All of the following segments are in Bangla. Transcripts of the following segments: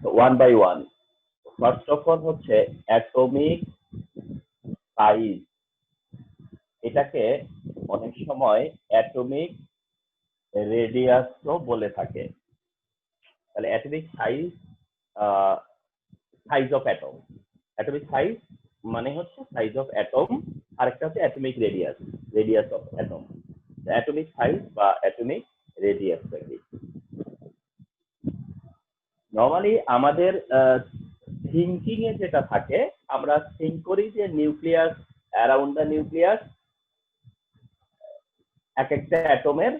One by one. First of all হচ্ছে অ্যাটমিক সাইজ, এটাকে অনেক সময় অ্যাটমিক রেডিয়াসও বলে থাকে। তাহলে atomic size, size of atom, atomic size মানে হচ্ছে সাইজ অফ অ্যাটম, আর একটা হচ্ছে atomic radius, radius of atom. Atomic size বা অ্যাটমিক রেডিয়াস কি? নর্মালি আমাদের থিঙ্কিং এ যেটা থাকে, আমরা থিঙ্ক করি যে নিউক্লিয়াস, অ্যারাউন্ড দ্য নিউক্লিয়াস এক একটা অ্যাটমের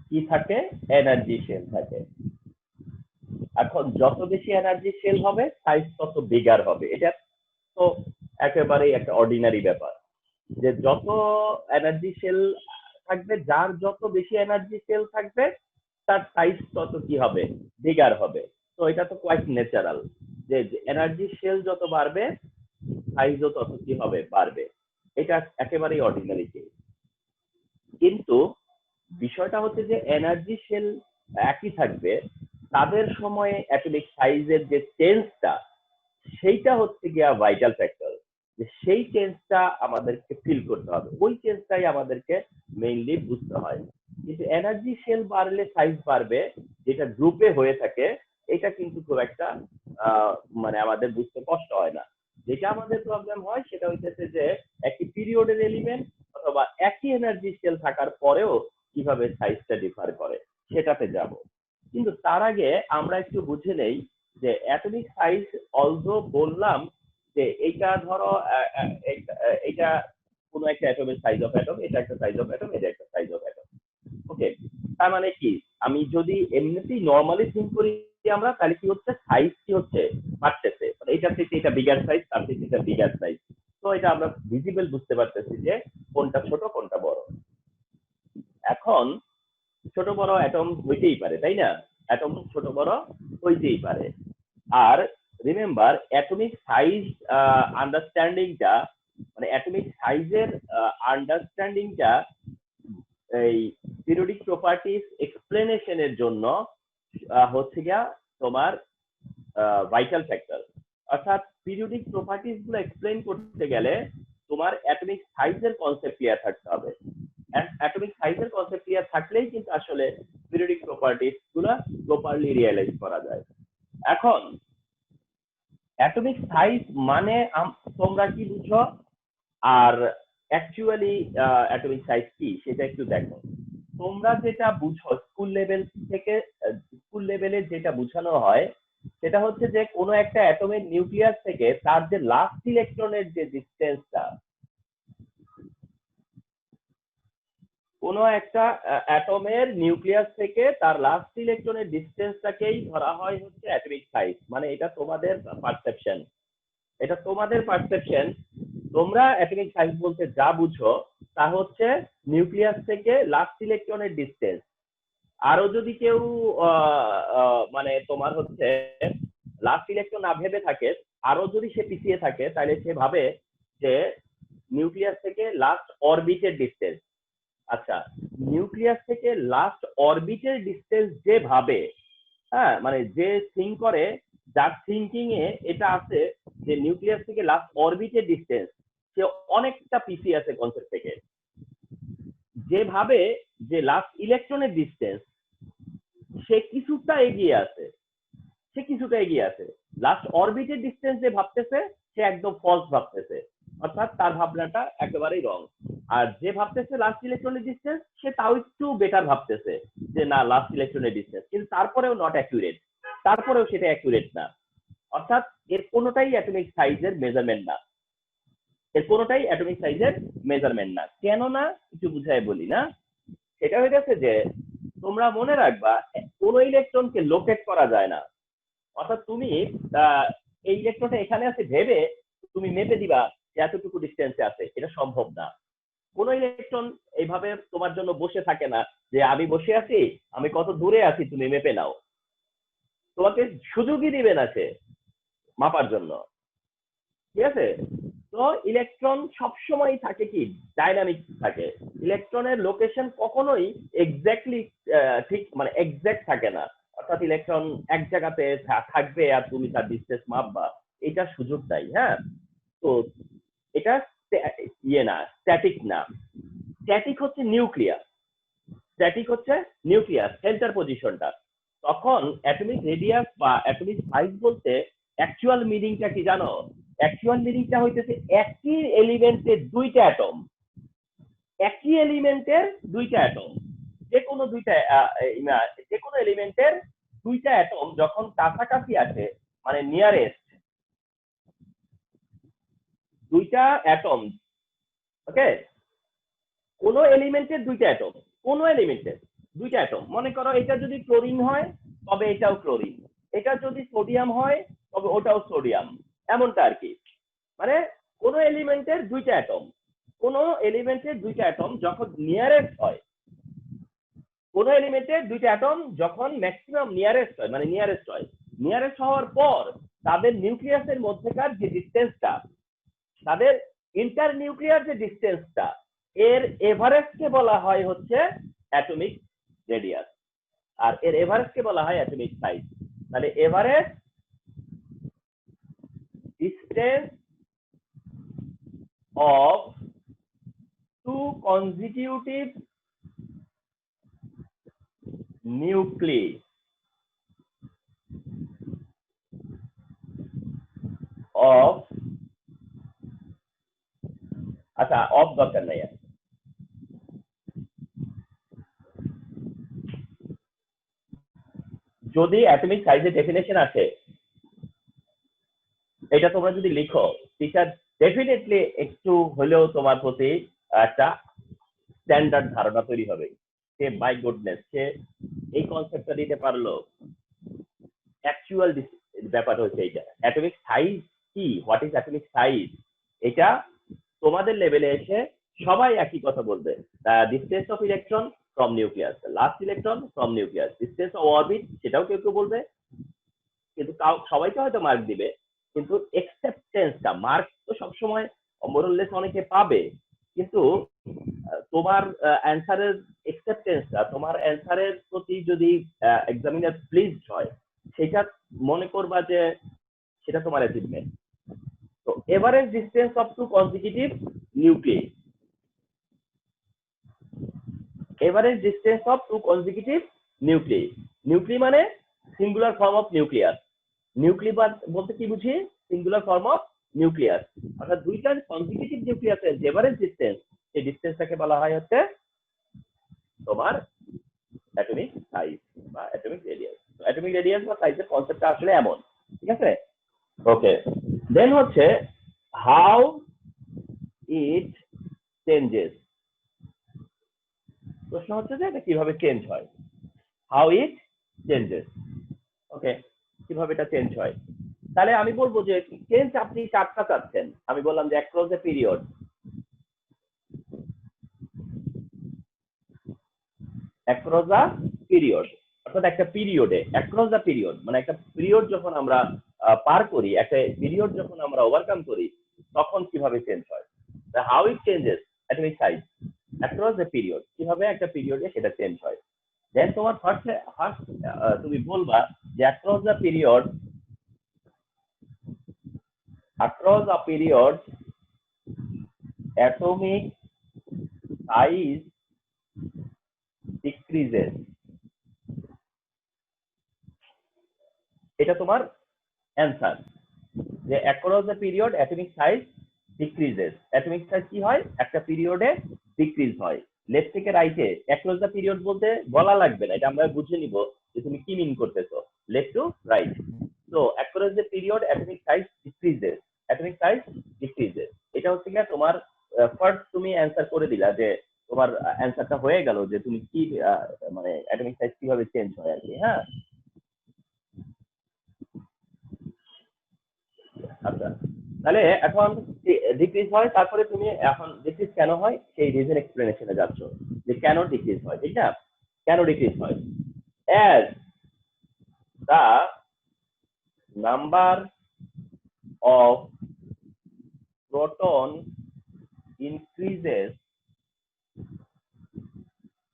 কি থাকে, এনার্জি শেল থাকে। এখন যত বেশি এনার্জি শেল হবে সাইজ তত বিগার হবে। এটা তো একেবারেই একটা অর্ডিনারি ব্যাপার, যে যত এনার্জি শেল থাকবে, যার যত বেশি এনার্জি শেল থাকবে তার সাইজ তত কি হবে, বিগার হবে। তো এটা তো কোয়াইট ন্যাচারাল যে এনার্জি শেল যত বাড়বে সাইজও তত কি হবে, বাড়বে। এটা একেবারেই অর্ডিনারি কেস। কিন্তু বিষয়টা হচ্ছে যে এনার্জি শেল একই থাকবে, তাদের সময়ে অ্যাটমিক সাইজের যে চেঞ্জটা, সেইটা হচ্ছে গিয়া ভাইটাল ফ্যাক্টর। যে সেই চেঞ্জটা আমাদেরকে ফিল করতে হবে, ওই চেঞ্জটাই আমাদেরকে মেইনলি বুঝতে হয়। কিন্তু এনার্জি শেল বাড়লে সাইজ বাড়বে, যেটা গ্রুপে হয়ে থাকে, এটা কিন্তু খুব একটা মানে আমাদের বুঝতে কষ্ট হয় না। যেটা আমাদের প্রবলেম হয় সেটা হচ্ছে যে একই পিরিয়ডের এলিমেন্ট অথবা একই এনার্জি শেল থাকার পরেও কিভাবে সাইজটা ডিফার করে, সেটাতে যাব। কিন্তু তার আগে আমরা একটু বুঝে নেই যে অ্যাটমিক সাইজ, অলদো বললাম যে এইটা ধরো এইটা কোনো একটা অ্যাটমের সাইজ অফ অ্যাটম, এটা একটা সাইজ অফ অ্যাটম, এটা একটা সাইজ অফ অ্যাটম। ওকে, তার মানে কি, আমি যদি এমনিতেই নর্মালি থিঙ্ক করি আমরা, তাহলে কি হচ্ছে, সাইজ কি হচ্ছে, বাড়তেছে। মানে এটা থেকে এটা বিগার সাইজ, তার থেকে এটা বিগার সাইজ। তো এটা আমরা ভিজিবল বুঝতে পারতেছি যে কোনটা ছোট কোনটা বড়। এখন ছোট বড় অ্যাটম হইতেই পারে, তাই না? অ্যাটম ছোট বড় হইতেই পারে। আর রিমেম্বার, অ্যাটমিক সাইজ আন্ডারস্ট্যান্ডিংটা, মানে অ্যাটমিক সাইজের আন্ডারস্ট্যান্ডিংটা এই পিরিয়ডিক প্রপার্টিজ এক্সপ্লেনেশনের জন্য হচ্ছে গিয়া তোমার ভাইটাল ফ্যাক্টর। অর্থাৎ পিরিয়ডিক প্রপার্টিজ গুলো এক্সপ্লেন করতে গেলে তোমার অ্যাটমিক সাইজের কনসেপ্ট ক্লিয়ার থাকতে হবে। অ্যাটমিক সাইজের কনসেপ্ট ক্লিয়ার থাকলেই কিন্তু আসলে পিরিয়ডিক প্রপার্টিজ গুলো প্রপারলি রিয়েলাইজ করা যায়। এখন অ্যাটমিক সাইজ মানে তোমরা কি বুঝো, আর অ্যাকচুয়ালি অ্যাটমিক সাইজ কি সেটা একটু দেখো। তোমরা যেটা বুঝো স্কুল লেভেল থেকে, স্কুল লেভেলে যেটা বোঝানো হয় সেটা হচ্ছে যে কোনো একটা অ্যাটমের নিউক্লিয়াস থেকে তার যে লাস্ট ইলেকট্রনের যে ডিসটেন্সটা, কোনো একটা অ্যাটমের নিউক্লিয়াস থেকে তার লাস্ট ইলেকট্রনের ডিসটেন্সটাকেই ধরা হয় হচ্ছে অ্যাটমিক সাইজ। মানে এটা তোমাদের পারসেপশন, এটা তোমাদের পারসেপশন। তোমরা অ্যাটমিক সাইজ বলতে যা বুঝো তা হচ্ছে নিউক্লিয়াস থেকে লাস্ট ইলেকট্রনের ডিসটেন্স। আরো যদি কেউ মানে তোমার হচ্ছে লাস্ট ইলেকট্রন না ভেবে থাকে, আরো যদি সে পিছিয়ে থাকে, তাহলে সে ভাবে যে নিউক্লিয়াস থেকে লাস্ট অরবিটের ডিসটেন্স। আচ্ছা, নিউক্লিয়াস থেকে লাস্ট অরবিটের ডিসটেন্স যে ভাবে, হ্যাঁ, মানে যে থিঙ্ক করে, যার থিঙ্কিং এ এটা আছে যে নিউক্লিয়াস থেকে লাস্ট অরবিটের ডিসটেন্স, সে অনেকটা পিছিয়ে আছে কনসেপ্ট থেকে। যেভাবে যে লাস্ট ইলেকট্রনের ডিসটেন্স, সে কিছুটা এগিয়ে আছে, সে কিছুটা এগিয়ে আছে। লাস্ট অরবিটের ডিসটেন্স যে ভাবতেছে, সে একদম ফলস ভাবতেছে, অর্থাৎ তার ভাবনাটা একেবারেই রং। আর যে ভাবতেছে লাস্ট ইলেকট্রনের ডিসটেন্স, সে তাও একটু বেটার ভাবতেছে যে না, লাস্ট ইলেকট্রনের ডিসটেন্স, কিন্তু তারপরেও নট অ্যাকুরেট, তারপরেও সেটা অ্যাকুরেট না। অর্থাৎ এর কোনোটাই অ্যাটমিক সাইজের মেজারমেন্ট না, এর কোনোটাই অ্যাটমিক সাইজের মেজারমেন্ট না। কেন না, কিছু বুঝায় বলি না। সেটা হয়ে গেছে যে তোমরা মনে রাখবা, কোনো ইলেকট্রনকে লোকেট করা যায় না। অর্থাৎ তুমি এই ইলেকট্রনটা এখানে আছে ভেবে তুমি মেপে দিবা যে এতটুকু ডিস্টেন্সে আছে, এটা সম্ভব না। কোন ইলেকট্রন এইভাবে তোমার জন্য বসে থাকে না যে আমি বসে আছি, আমি কত দূরে আছি তুমি মেপে নাও। তোমাকে সুযোগই দিবে না সে মাপার জন্য, ঠিক আছে? তো ইলেকট্রন সবসময় থাকে কি, ডাইনামিক থাকে। ইলেকট্রনের লোকেশন কখনোই এক্স্যাক্টলি ঠিক, মানে এক্স্যাক্ট থাকে না। অর্থাৎ ইলেকট্রন এক জায়গাতে থাকবে আর তুমি তার ডিসটেন্স মাপবা, এটা সুযোগ নাই। হ্যাঁ, তো এটা ইয়ে না, স্ট্যাটিক না। স্ট্যাটিক হচ্ছে নিউক্লিয়াস, স্ট্যাটিক হচ্ছে নিউক্লিয়াস সেন্টার পজিশনটা। তখন অ্যাটমিক রেডিয়াস বা অ্যাটমিক সাইজ বলতে অ্যাকচুয়াল মিনিংটা কি জানো? অ্যাকচুয়াল মিনিংটা হইতেছে একই এলিমেন্টের দুইটা অ্যাটম, একই এলিমেন্টের দুইটা অ্যাটম, যে কোনো দুইটা যে কোনো এলিমেন্টের দুইটা অ্যাটম যখন কাছাকাছি আছে, মানে নিয়ারেস্ট দুইটা অ্যাটম, ওকে, কোন এলিমেন্টের দুইটা অ্যাটম, কোন এলিমেন্টের দুইটা অ্যাটম, মনে করো এটা যদি ক্লোরিন হয় তবে এটাও ক্লোরিন, এটা যদি সোডিয়াম হয় তবে ওটাও সোডিয়াম, এমনটা আর কি। মানে কোন এলিমেন্টের দুইটা অ্যাটম, কোন এলিমেন্টের দুইটা অ্যাটম যখন নিয়ারেস্ট হয়, কোন এলিমেন্টের দুইটা অ্যাটম যখন ম্যাক্সিমাম নিয়ারেস্ট হয়, মানে নিয়ারেস্ট হয়, নিয়ারেস্ট হওয়ার পর তাদের নিউক্লিয়াসের মধ্যেকার যে ডিসটেন্সটা, তাদের ইন্টার নিউক্লিয়ার যে ডিসটেন্সটা, এর এভারেজকে বলা হয় হচ্ছে অ্যাটমিক রেডিয়াস, আর এর এভারেজকে বলা হয় অ্যাটমিক সাইজ। তাহলে average distance of two consecutive nuclei of, আচ্ছা অফ দরকার নাই, যদি অ্যাটমিক সাইজের ডেফিনেশন আছে এটা তোমরা যদি লিখো, টিচার ডেফিনেটলি একটু হলেও তোমার প্রতি একটা স্ট্যান্ডার্ড ধারণা তৈরি হবে, সে বাই গুডনেস সে এই কনসেপ্টটা দিতে পারলো। অ্যাকচুয়াল ব্যাপার হচ্ছে এইটা, অ্যাটমিক সাইজ কি, হোয়াট ইজ অ্যাটমিক সাইজ, এটা তোমাদের লেভেলে এসে সবাই একই কথা বলবে। Distance of electron from nucleus, last electron from nucleus, distance of orbit সেটাও কেউ কেউ বলবে, কিন্তু সবাইকে হয়তো মার্ক দিবে, কিন্তু একসেপ্টেন্সটা, মার্ক তো সবসময় মোরলেস অনেকে পাবে, কিন্তু তোমার অ্যান্সারের একসেপ্টেন্সটা, তোমার অ্যান্সারের প্রতি যদি এক্সামিনার প্লিজ হয়, সেটা মনে করবা যে সেটা তোমার অ্যাচিভমেন্ট। তো average distance of two consecutive nuclei, average distance of two consecutive nuclei, nuclei মানে singular form of nucleus, nucleus বলতে কি বুঝি, সিঙ্গুলার ফর্ম অফ নিউক্লিয়াস, অর্থাৎ দুইটা কনজিকিউটিভ নিউক্লিয়াসের যে এভারেজ ডিসটেন্স, সেই ডিসটেন্সটাকে বলা হয় হচ্ছে তোমার অ্যাটমিক সাইজ বা অ্যাটমিক রেডিয়াস। অ্যাটমিক রেডিয়াস বা সাইজের কনসেপ্টটা আসলে এমন, ঠিক আছে? ওকে, দেন হচ্ছে হাউ ইট চেঞ্জেস, প্রশ্ন হচ্ছে যে এটা কিভাবে চেঞ্জ হয়, হাউ ইট চেঞ্জেস, ওকে, কিভাবে এটা চেঞ্জ হয়। তাহলে আমি বলবো যে চেঞ্জ আপনি চারটা চাচ্ছেন, আমি বললাম যে across the period, across the period, অর্থাৎ একটা পিরিয়ডে, অ্যাক্রস দ্য পিরিয়ড মানে একটা পিরিয়ড যখন আমরা পার করি, একটা পিরিয়ড যখন আমরা ওভারকাম করি, তখন কিভাবে চেঞ্জ হয়, how it changes atomic size across the period, কিভাবে একটা পিরিয়ডে সেটা চেঞ্জ হয়। দেন তোমার ফার্স্ট তুমি বলবা যে across the period, across a period atomic size decreases, এটা তোমার অ্যান্সার, যে across the period atomic size decreases, atomic size কি হয়, একটা পিরিয়ডে ডিক্রিজ হয়। লেফট থেকে রাইটে across the period বলতে বলা লাগবে না, এটা আমরা বুঝে নিব যে তুমি কি মিন করতেছো, লেফট টু রাইট। তো across the period atomic size decreases, atomic size decreases, এটা হচ্ছে কি তোমার ফার্স্ট তুমি অ্যান্সার করে দিলা, যে তোমার অ্যান্সারটা হয়ে গেল যে তুমি কি মানে অ্যাটমিক সাইজ কিভাবে চেঞ্জ হয় আর কি। হ্যাঁ, আচ্ছা, তাহলে এখন ডিক্রিজ হয়, তারপরে তুমি এখন ডিক্রিজ কেন হয় সেই রিজন এক্সপ্লেনেশনে যাচ্ছ, যে কেন ডিক্রিজ হয়, ঠিক না? কেন ডিক্রিজ হয়, as the number of proton increases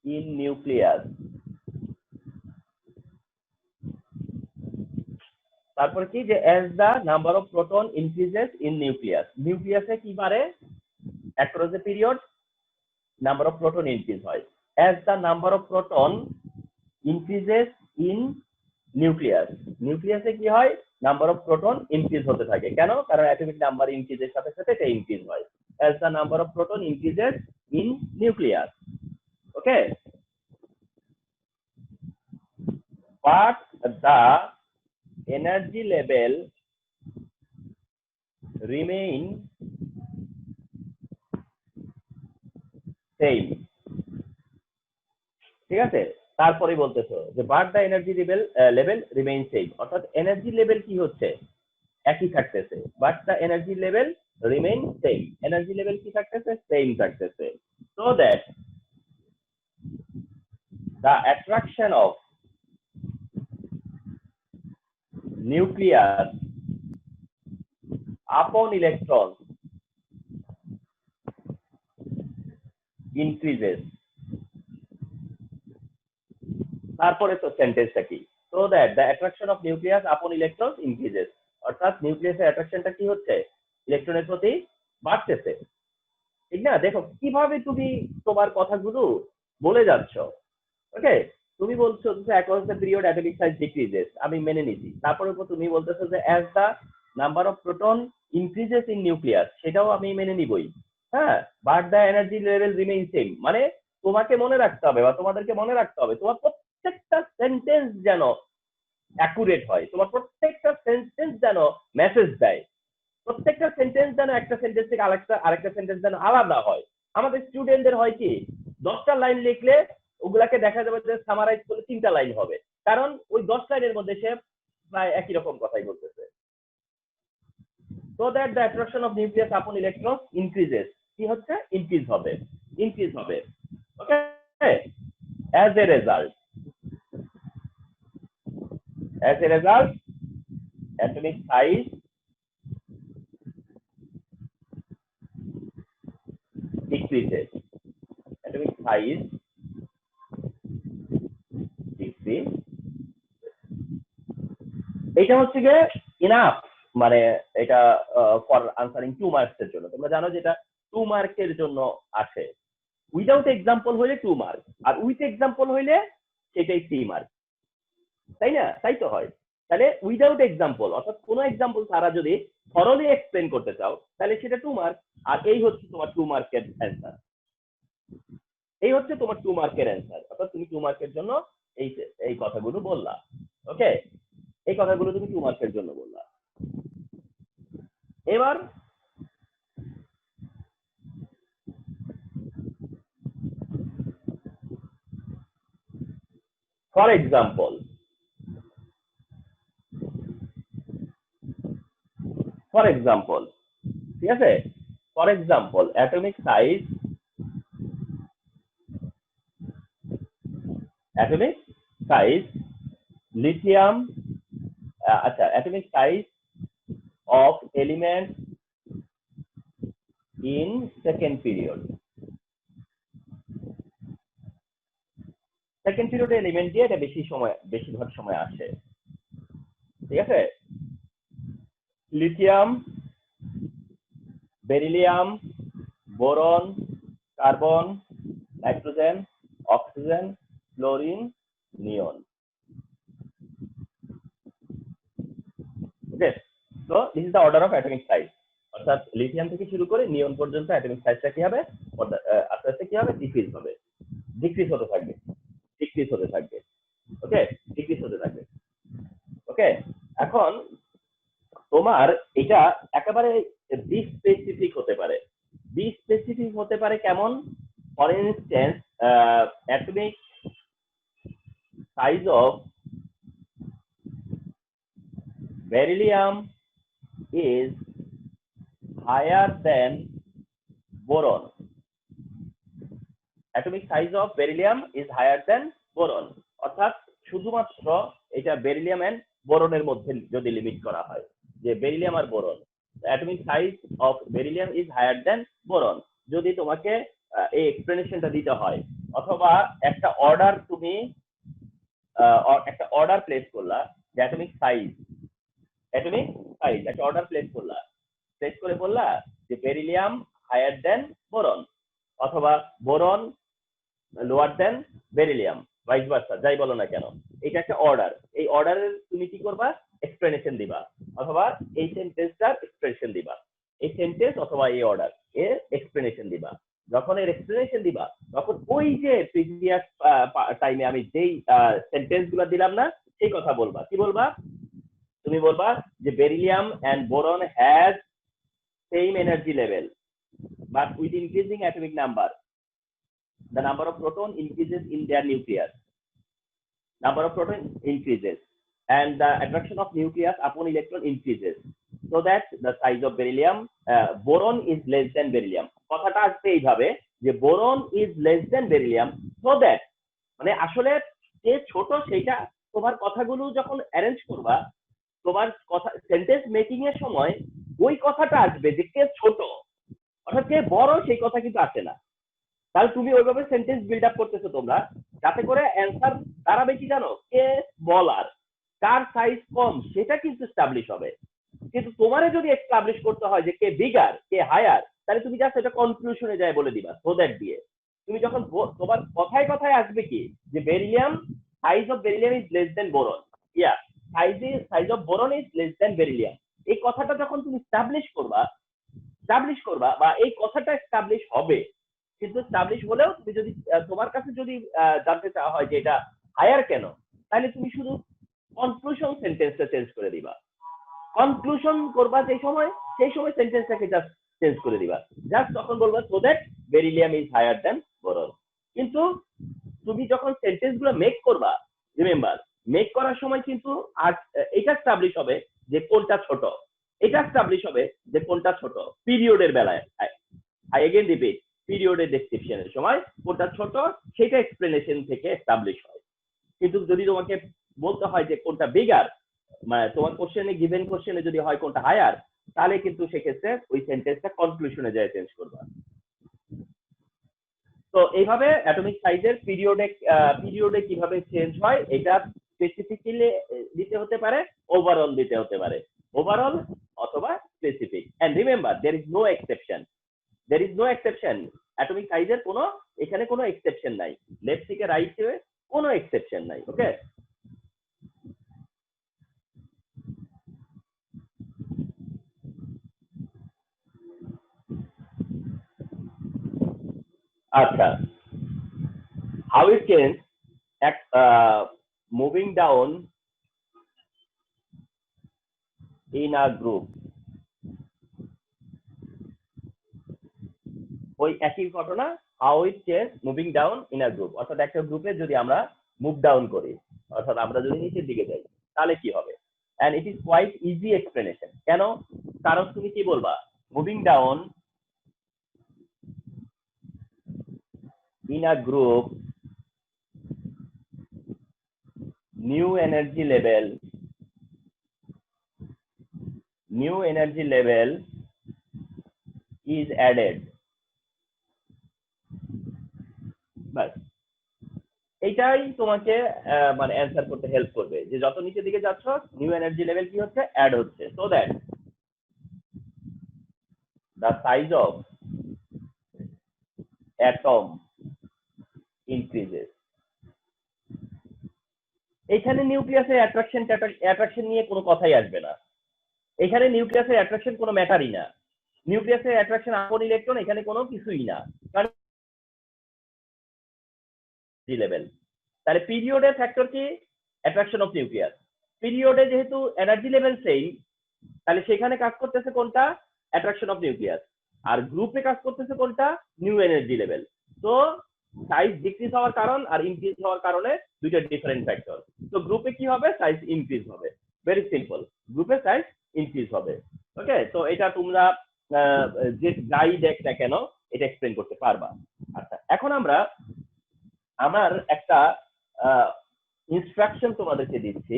in nucleus, তারপর কি যে as the number of proton increases in nucleus, নিউক্লিয়াসে কি বাড়ে across the period number of proton increase হয়, as the number of proton increases in nucleus, নিউক্লিয়াসে কি হয় নাম্বার অফ প্রোটন ইনক্রিজ হতে থাকে, কেন কারণ অ্যাটমিক নাম্বার ইনক্রিজের সাথে সাথে এটা ইনক্রিজ হয়, as the number of proton increases in nucleus. Okay, but the energy level remain same. ঠিক আছে, তারপরে বলতেছো যে but the energy level remain same, অর্থাৎ এনার্জি লেভেল কি হচ্ছে একই থাকতেছে, but the energy level remain same, energy level কি থাকতেছে সেম থাকতেছে, so that the attraction of nucleus upon electron increases, তারপরে তো সেন্টেন্সটা কি, so that the attraction of nucleus upon electron increases, অর্থাৎ নিউক্লিয়াসের অ্যাট্রাকশনটা কি হচ্ছে ইলেকট্রনের প্রতি বাড়তেছে, ঠিক না? দেখো কিভাবে তুমি তোমার কথাগুলো বলে যাচ্ছ। ওকে, তুমি বলছো যে across the period atomic size decreases, আমি মেনে নিছি, তারপরে তুমি বলতেছো যে as the number of proton increases in nucleus, সেটাও আমি মেনে নিবই, হ্যাঁ, but the energy level remain same, মানে তোমাকে মনে রাখতে হবে বা তোমাদেরকে মনে রাখতে হবে তোমার প্রত্যেকটা সেন্টেন্স যেন অ্যাকুরেট হয়, তোমার প্রত্যেকটা সেন্টেন্স যেন মেসেজ দেয়, প্রত্যেকটা সেন্টেন্স যেন একটা সেন্টেন্স থেকে আরেকটা সেন্টেন্স যেন আলাদা হয়। আমাদের স্টুডেন্টদের হয় কি 10টা লাইন লিখলে ওগুলাকে দেখা যাবে যে সামারাইজ করলে 3টা লাইন হবে, কারণ ওই 10 লাইনের মধ্যে সে প্রায় একই রকম কথাই বলতেছে। So that the attraction of nucleus upon electron increases, কি হচ্ছে ইনক্রিজ হবে, ইনক্রিজ হবে। Okay, as a result atomic size decreases, atomic size decrease, এটা হচ্ছে গিয়ে ইনাফ, মানে এটা ফর আনসারিং 2 মার্কস এর জন্য, তোমরা জানো যে এটা 2 মার্কের জন্য আসে, উইদাউট এক্সাম্পল হইলে 2 মার্ক, আর উইথ এক্সাম্পল হইলে সেটাই 3 মার্ক, তাই না? তাই তো হয়। তাহলে উইদাউট এক্সাম্পল অর্থাৎ কোনো এক্সাম্পল ছাড়া যদি থরলি এক্সপ্লেন করতে চাও তাহলে সেটা 2 মার্ক, আর এই হচ্ছে তোমার 2 মার্কের অ্যান্সার, এই হচ্ছে তোমার 2 মার্কের অ্যান্সার, অর্থাৎ তুমি 2 মার্কের জন্য এই এই কথাগুলো বললা। ওকে, এই কথাগুলো তুমি 2 মার্কের জন্য বললা। এবার ফর এক্সাম্পল, ঠিক আছে, for example atomic size lithium, আচ্ছা, atomic size of element in second period, second পিরিয়ডে এলিমেন্ট দিয়ে এটা বেশিরভাগ সময় আসে, ঠিক আছে, lithium, beryllium, boron, carbon, nitrogen, oxygen, chlorine, neon. Okay, so this is the order of atomic size, অর্থাৎ লিথিয়াম থেকে শুরু করে নিয়ন পর্যন্ত অ্যাটমিক সাইজটা কি হবে আস্তে আস্তে কি হবে ডিক্রিজ হতে থাকবে। ওকে, ডিক্রিজ হতে থাকবে। ওকে, এখন তোমার এটা একেবারে বি স্পেসিফিক হতে পারে, কেমন? For instance atomic size of beryllium is higher than boron, atomic size of beryllium is higher than boron, অর্থাৎ শুধুমাত্র এটা বেরিলিয়াম এন্ড বোরনের মধ্যে যদি লিমিট করা হয় যে বেরিলিয়াম আর boron, atomic size of beryllium is higher than boron, যদি তোমাকে এই এক্সপ্লেনেশনটা দিতে হয়, অথবা একটা অর্ডার প্লেস করলা যে অ্যাটমিক সাইজ অ্যাটমিক সাইজ একটা অর্ডার প্লেস করলা, প্লেস করে বললা যে বেরিলিয়াম হায়ার দেন বোরন, অথবা বোরন লোয়ার দেন বেরিলিয়াম, ভাইস ভার্সা, যাই বলো না কেন, এটা একটা অর্ডার। এই অর্ডারের তুমি কি করবা, এক্সপ্লেনেশন দিবা, অথবা এই সেন্টেন্সটার এক্সপ্রেশন দিবা। এই সেন্টেন্স অথবা এই অর্ডার এর এক্সপ্লেনেশন দিবা। যখন এর এক্সপ্লেনেশন দিবা, তখন ওই যে প্রিভিয়াস টাইমে আমি যেই সেন্টেন্স গুলো দিলাম না, সেই কথা বলবা। কি বলবা, তুমি বলবা যে beryllium and boron has same energy level but with increasing atomic number, the number of proton increases in their nucleus, number of proton increases and the attraction of nucleus upon electron increases, so that the size of beryllium boron is less than beryllium। কথাটা আসবে এইভাবে যে boron is less than beryllium, so that মানে আসলে যে ছোট সেটা, তোমার কথাগুলো যখন অ্যারেঞ্জ করবা, তোমার কথা সেন্টেন্স মেকিং এর সময় ওই কথাটা আসবে যে কে ছোট, অর্থাৎ কে বড়, সেই কথা কিন্তু আসে না। তাহলে তুমি ওইভাবে সেন্টেন্স বিল্ড আপ করতেছো তোমরা, যাতে করে অ্যান্সার দাঁড়াবে কি জানো, কে বলার, কার সাইজ কম সেটা কিন্তু এস্টাবলিশ হবে। কিন্তু তোমারে যদি এস্টাবলিশ করতে হয় যে কে বিগার কে হায়ার, তাহলে তুমি জাস্ট এটা কনক্লুশনে যায় বলে দিবা সো দ্যাট দিয়ে। তুমি যখন তোমার কথায় কথায় আসবে কি যে beryllium size of beryllium is less than boron, yeah size of boron is less than beryllium, এই কথাটা যখন তুমি এস্টাবলিশ করবা বা এই কথাটা এস্টাবলিশ হবে, কিন্তু এস্টাবলিশ হলেও তুমি যদি তোমার কাছে যদি জানতে চাওয়া হয় যে এটা হায়ার কেন, তাহলে তুমি শুধু কনক্লুশন সেন্টেন্সটা চেঞ্জ করে দিবা। কনক্লুশন করবা যে সময়, সেই সময় সেন্টেন্সটাকে জাস্ট চেঞ্জ করে দিবা, জাস্ট তখন বলবা so that beryllium is higher than boron. কিন্তু তুমি যখন সেন্টেন্স গুলো মেক করবা, রিমেম্বার মেক করার সময় কিন্তু আর এটা এস্টাবলিশ হবে যে কোনটা ছোট, এটা এস্টাবলিশ হবে যে কোনটা ছোট পিরিয়ডের বেলায়। আই এগেন রিপিট, পিরিয়ডের ডেসক্রিপশনের সময় কোনটা ছোট সেটা এক্সপ্লেনেশন থেকে এস্টাবলিশ হয়। কিন্তু যদি তোমাকে বলতে হয় যে কোনটা বিগার, মানে তোমার কোশ্চেনে গিভেন কোশ্চেনে যদি হয় কোনটা হায়ার, তাহলে কিন্তু সেক্ষেত্রে ওই সেন্টেন্সটা কনক্লুশনে যায় চেঞ্জ করবা। তো এইভাবে অ্যাটমিক সাইজের পিরিয়ডে কিভাবে চেঞ্জ হয়, এটা স্পেসিফিক্যালি দিতে হতে পারে, ওভারঅল দিতে হতে পারে, ওভারঅল অথবা specific. And remember there is no exception, there is no exception. Atomic সাইজের কোনো এখানে কোনো এক্সেপশন নাই, লেফট থেকে রাইটে কোনো এক্সেপশন নাই। ওকে, আচ্ছা, how it change moving down in a group, ওই একই ঘটনা, how it change moving down in a group, অর্থাৎ একটা গ্রুপে যদি আমরা মুভ ডাউন করি, অর্থাৎ আমরা যদি নিচের দিকে যাই, তাহলে কি হবে। and it is quite easy explanation। কেন, কারণ তুমি কি বলবা, moving down in a group, new energy level is added। বাস, এইটাই তোমাকে মানে অ্যান্সার করতে হেল্প করবে যে যত নিচের দিকে যাচ্ছ নিউ এনার্জি লেভেল কি হচ্ছে, অ্যাড হচ্ছে, so that the size of atom increases. এখানে নিউক্লিয়াসের অ্যাট্রাকশন নিয়ে কোনো কথাই আসবে না। এখানে নিউক্লিয়াসের অ্যাট্রাকশন কোনো ম্যাটারই না। নিউক্লিয়াসের অ্যাট্রাকশন আপন ইলেকট্রন এখানে কোনো কিছুই না, কারণ লেভেল। তাহলে পিরিয়ডের ফ্যাক্টর কি, অ্যাট্রাকশন অফ নিউক্লিয়াস। পিরিয়ডে যেহেতু এনার্জি লেভেল সেম, তাহলে সেখানে কাজ করতেছে কোনটা, অ্যাট্রাকশন অফ নিউক্লিয়াস। আর গ্রুপে কাজ করতেছে কোনটা, নিউ এনার্জি লেভেল। তো সাইজ ডিক্রিজ হওয়ার কারণ আর ইনক্রিজ হওয়ার কারণে দুইটা ডিফারেন্ট ফ্যাক্টর। তো গ্রুপে কি হবে, সাইজ ইনক্রিজ হবে, ভেরি সিম্পল, গ্রুপে সাইজ ইনক্রিজ হবে। ওকে, তো এটা তোমরা যে যাই দেখ না কেন এটা এক্সপ্লেন করতে পারবা। আচ্ছা, এখন আমরা আমার একটা ইনস্ট্রাকশন তোমাদেরকে দিচ্ছি,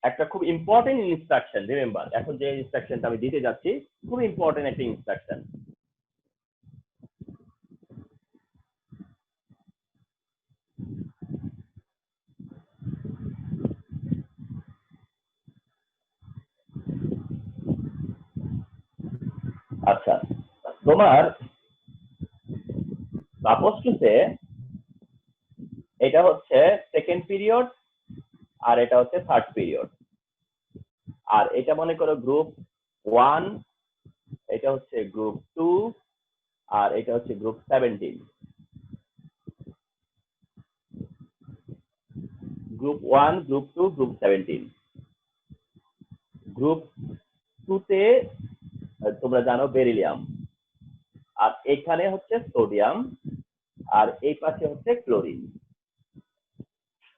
একটা খুব ইম্পর্টেন্ট ইনস্ট্রাকশন। রিমেম্বার, এখন যে ইনস্ট্রাকশনটা আমি দিতে যাচ্ছি খুব ইম্পর্টেন্ট একটা ইনস্ট্রাকশন। আচ্ছা, তোমার সাপোজ টু সে এটা হচ্ছে সেকেন্ড পিরিয়ড আর এটা হচ্ছে থার্ড পিরিয়ড, আর এটা মনে করো গ্রুপ 1, এটা হচ্ছে গ্রুপ 2, আর এটা হচ্ছে group 17। Group 1, group 2, group 17। Group 2 তে তোমরা জানো বেরিলিয়াম, আর এখানে হচ্ছে সোডিয়াম, আর এই পাশে হচ্ছে ক্লোরিন।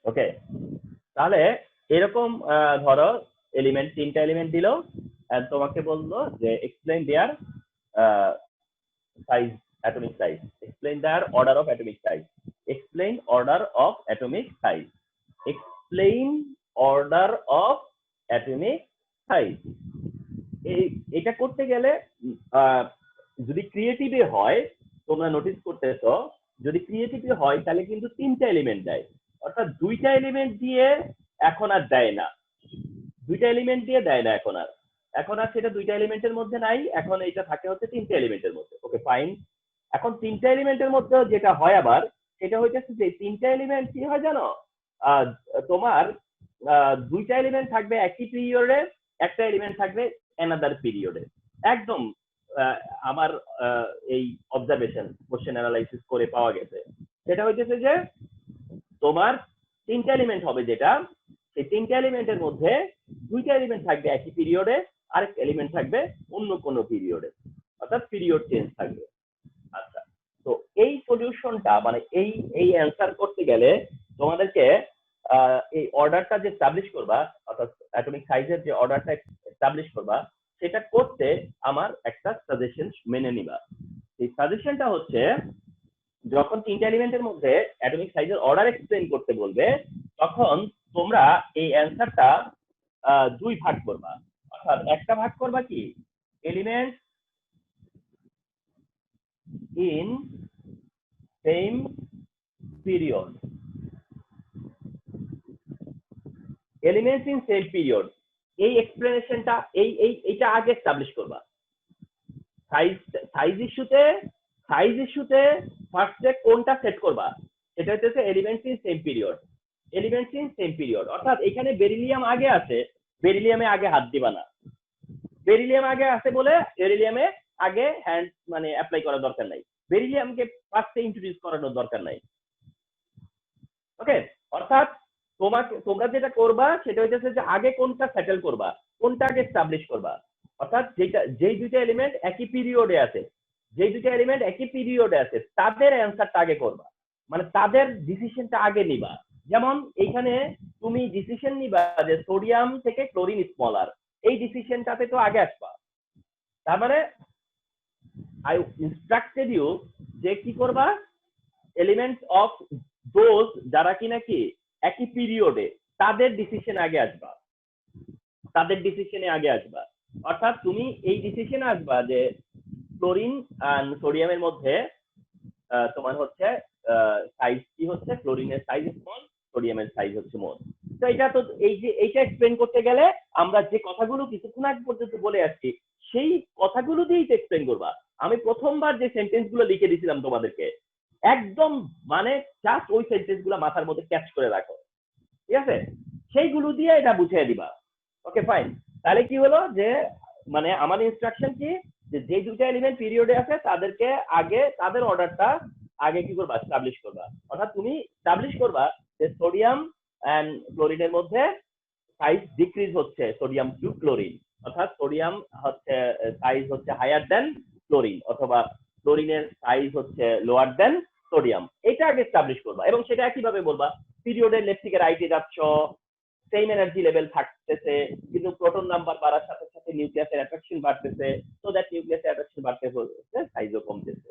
ওকে, তাহলে এরকম ধরো এলিমেন্ট, তিনটা এলিমেন্ট দিল, তোমাকে বললো যে explain their size, atomic size, explain their order of atomic size, explain order of atomic size, explain order of atomic size. এটা করতে গেলে যদি ক্রিয়েটিভে হয়, তোমরা নোটিস করতেছো, যদি ক্রিয়েটিভে হয় তাহলে কিন্তু তিনটা এলিমেন্ট দেয়, অর্থাৎ দুইটা এলিমেন্ট দিয়ে এখন আর দেয় না, দুইটা এলিমেন্ট দিয়ে দেয় না এখন আর, এখন আর সেটা দুইটা এলিমেন্টের মধ্যে নাই, এখন এটা থাকে হচ্ছে তিনটা এলিমেন্টের মধ্যে। ওকে ফাইন, এখন তিনটা এলিমেন্টের মধ্যে যেটা হয় আবার সেটা হইতেছে যে তিনটা এলিমেন্ট কি হয় জানো, তোমার দুইটা এলিমেন্ট থাকবে একই পিরিয়ডে, একটা এলিমেন্ট থাকবে অ্যানাদার পিরিয়ডে। একদম আমার এই অবজারভেশন কোশ্চেন অ্যানালাইসিস করে পাওয়া গেছে, সেটা হইতেছে যে তোমার তিনটা এলিমেন্ট হবে, যেটা সেই তিনটা এলিমেন্টের মধ্যে দুইটা এলিমেন্ট থাকবে একই পিরিয়ডে, আরেকটা এলিমেন্ট থাকবে অন্য কোনো পিরিয়ডে, অর্থাৎ পিরিয়ড চেঞ্জ থাকবে। আচ্ছা, তো এই সলিউশনটা মানে এই এই অ্যান্সার করতে গেলে তোমাদেরকে এই অর্ডারটা যে এস্টাবলিশ করবা, অর্থাৎ অ্যাটমিক সাইজের যে অর্ডারটা এস্টাবলিশ করবা, সেটা করতে আমার একটা সাজেশন মেনে নিবা। এই সাজেশনটা হচ্ছে, যখন তিনটা এলিমেন্টের মধ্যে অ্যাটমিক সাইজের অর্ডার এক্সপ্লেইন করতে বলবে, তখন তোমরা এই অ্যান্সারটা দুই ভাগ করবা। অর্থাৎ একটা ভাগ করবা কি, element in same period, elements in same period, এই এক্সপ্লেনেশনটা এইটা আগে এস্টাবলিশ করবা। সাইজ ইস্যুতে ফার্স্টে কোনটা সেট করবা, সেটা হচ্ছে elements in same period, elements in same period, অর্থাৎ এখানে বেরিলিয়াম আগে আছে, বেরিলিয়ামে আগে হাত দিবা না, বেরিলিয়াম আগে আছে বলে বেরিলিয়ামে আগে হ্যান্ড মানে অ্যাপ্লাই করার দরকার নাই, বেরিলিয়ামকে ফার্স্টে ইন্ট্রোডিউস করানোর দরকার নাই। ওকে, অর্থাৎ তোমরা যেটা করবা সেটা হচ্ছে যে আগে কোনটা সেটেল করবা, কোনটা আগে এস্টাবলিশ করবা, অর্থাৎ যেই দুইটা এলিমেন্ট একই পিরিয়ডে আছে, যেই দুইটা এলিমেন্ট একই পিরিয়ডে আছে তাদের অ্যান্সারটা আগে করবা, মানে তাদের ডিসিশনটা আগে নিবা। যেমন এইখানে তুমি ডিসিশন নিবা যে সোডিয়াম থেকে ক্লোরিন স্মলার, এই ডিসিশনটাতে তো আগে আসবা। তার মানে আই ইনস্ট্রাক্টেড ইউ যে কি করবা, এলিমেন্টস অফ দোজ যারা কিনা কি একই পিরিয়ডে, তাদের ডিসিশন আগে আসবা, তাদের ডিসিশনে আগে আসবা। অর্থাৎ তুমি এই ডিসিশনে আসবা যে ক্লোরিন আর সোডিয়ামের মধ্যে তোমার হচ্ছে সাইজ কি হচ্ছে, ক্লোরিনের সাইজ স্মল, সোডিয়ামের সাইজ হচ্ছে মোল। তো এটা তো এই যে এইটা এক্সপ্লেন করতে গেলে আমরা যে কথাগুলো কিছুক্ষণ আগে পর্যন্ত বলে আসছি সেই কথাগুলো দিয়েই এক্সপ্লেন করবা। আমি প্রথমবার যে সেন্টেন্স গুলো লিখে দিয়েছিলাম তোমাদেরকে, একদম মানে জাস্ট ওই সেন্টেন্স গুলো মাথার মধ্যে ক্যাচ করে রাখো, ঠিক আছে, সেইগুলো দিয়ে এটা বুঝিয়ে দিবা। ওকে ফাইন, তাহলে কি হলো যে মানে আমার ইনস্ট্রাকশন কি, যে দুইটা এলিমেন্ট পিরিয়ডে আছে তাদেরকে আগে তাদের অর্ডারটা আগে কি করবা, এস্টাবলিশ করবা। অর্থাৎ তুমি এস্টাবলিশ করবা যে সোডিয়াম এন্ড ক্লোরিনের মধ্যে সাইজ ডিক্রিজ হচ্ছে সোডিয়াম টু ক্লোরিন, অর্থাৎ সোডিয়াম হচ্ছে সাইজ হচ্ছে হায়ার দেন ক্লোরিন, অথবা ক্লোরিনের সাইজ হচ্ছে লোয়ার দেন সোডিয়াম, এটা আগে এস্টাবলিশ করবা। এবং সেটা কিভাবে বলবা, পিরিয়ডের লেফট থেকে রাইটে যাচ্ছ, সেম এনার্জি লেভেল থাকতেছে, কিন্তু প্রোটন নাম্বার বাড়ার সাথে সাথে নিউক্লিয়াসের অ্যাট্রাকশন বাড়তেছে, সো দ্যাট নিউক্লিয়াসের অ্যাট্রাকশন বাড়তে হচ্ছে সাইজও কমতেছে,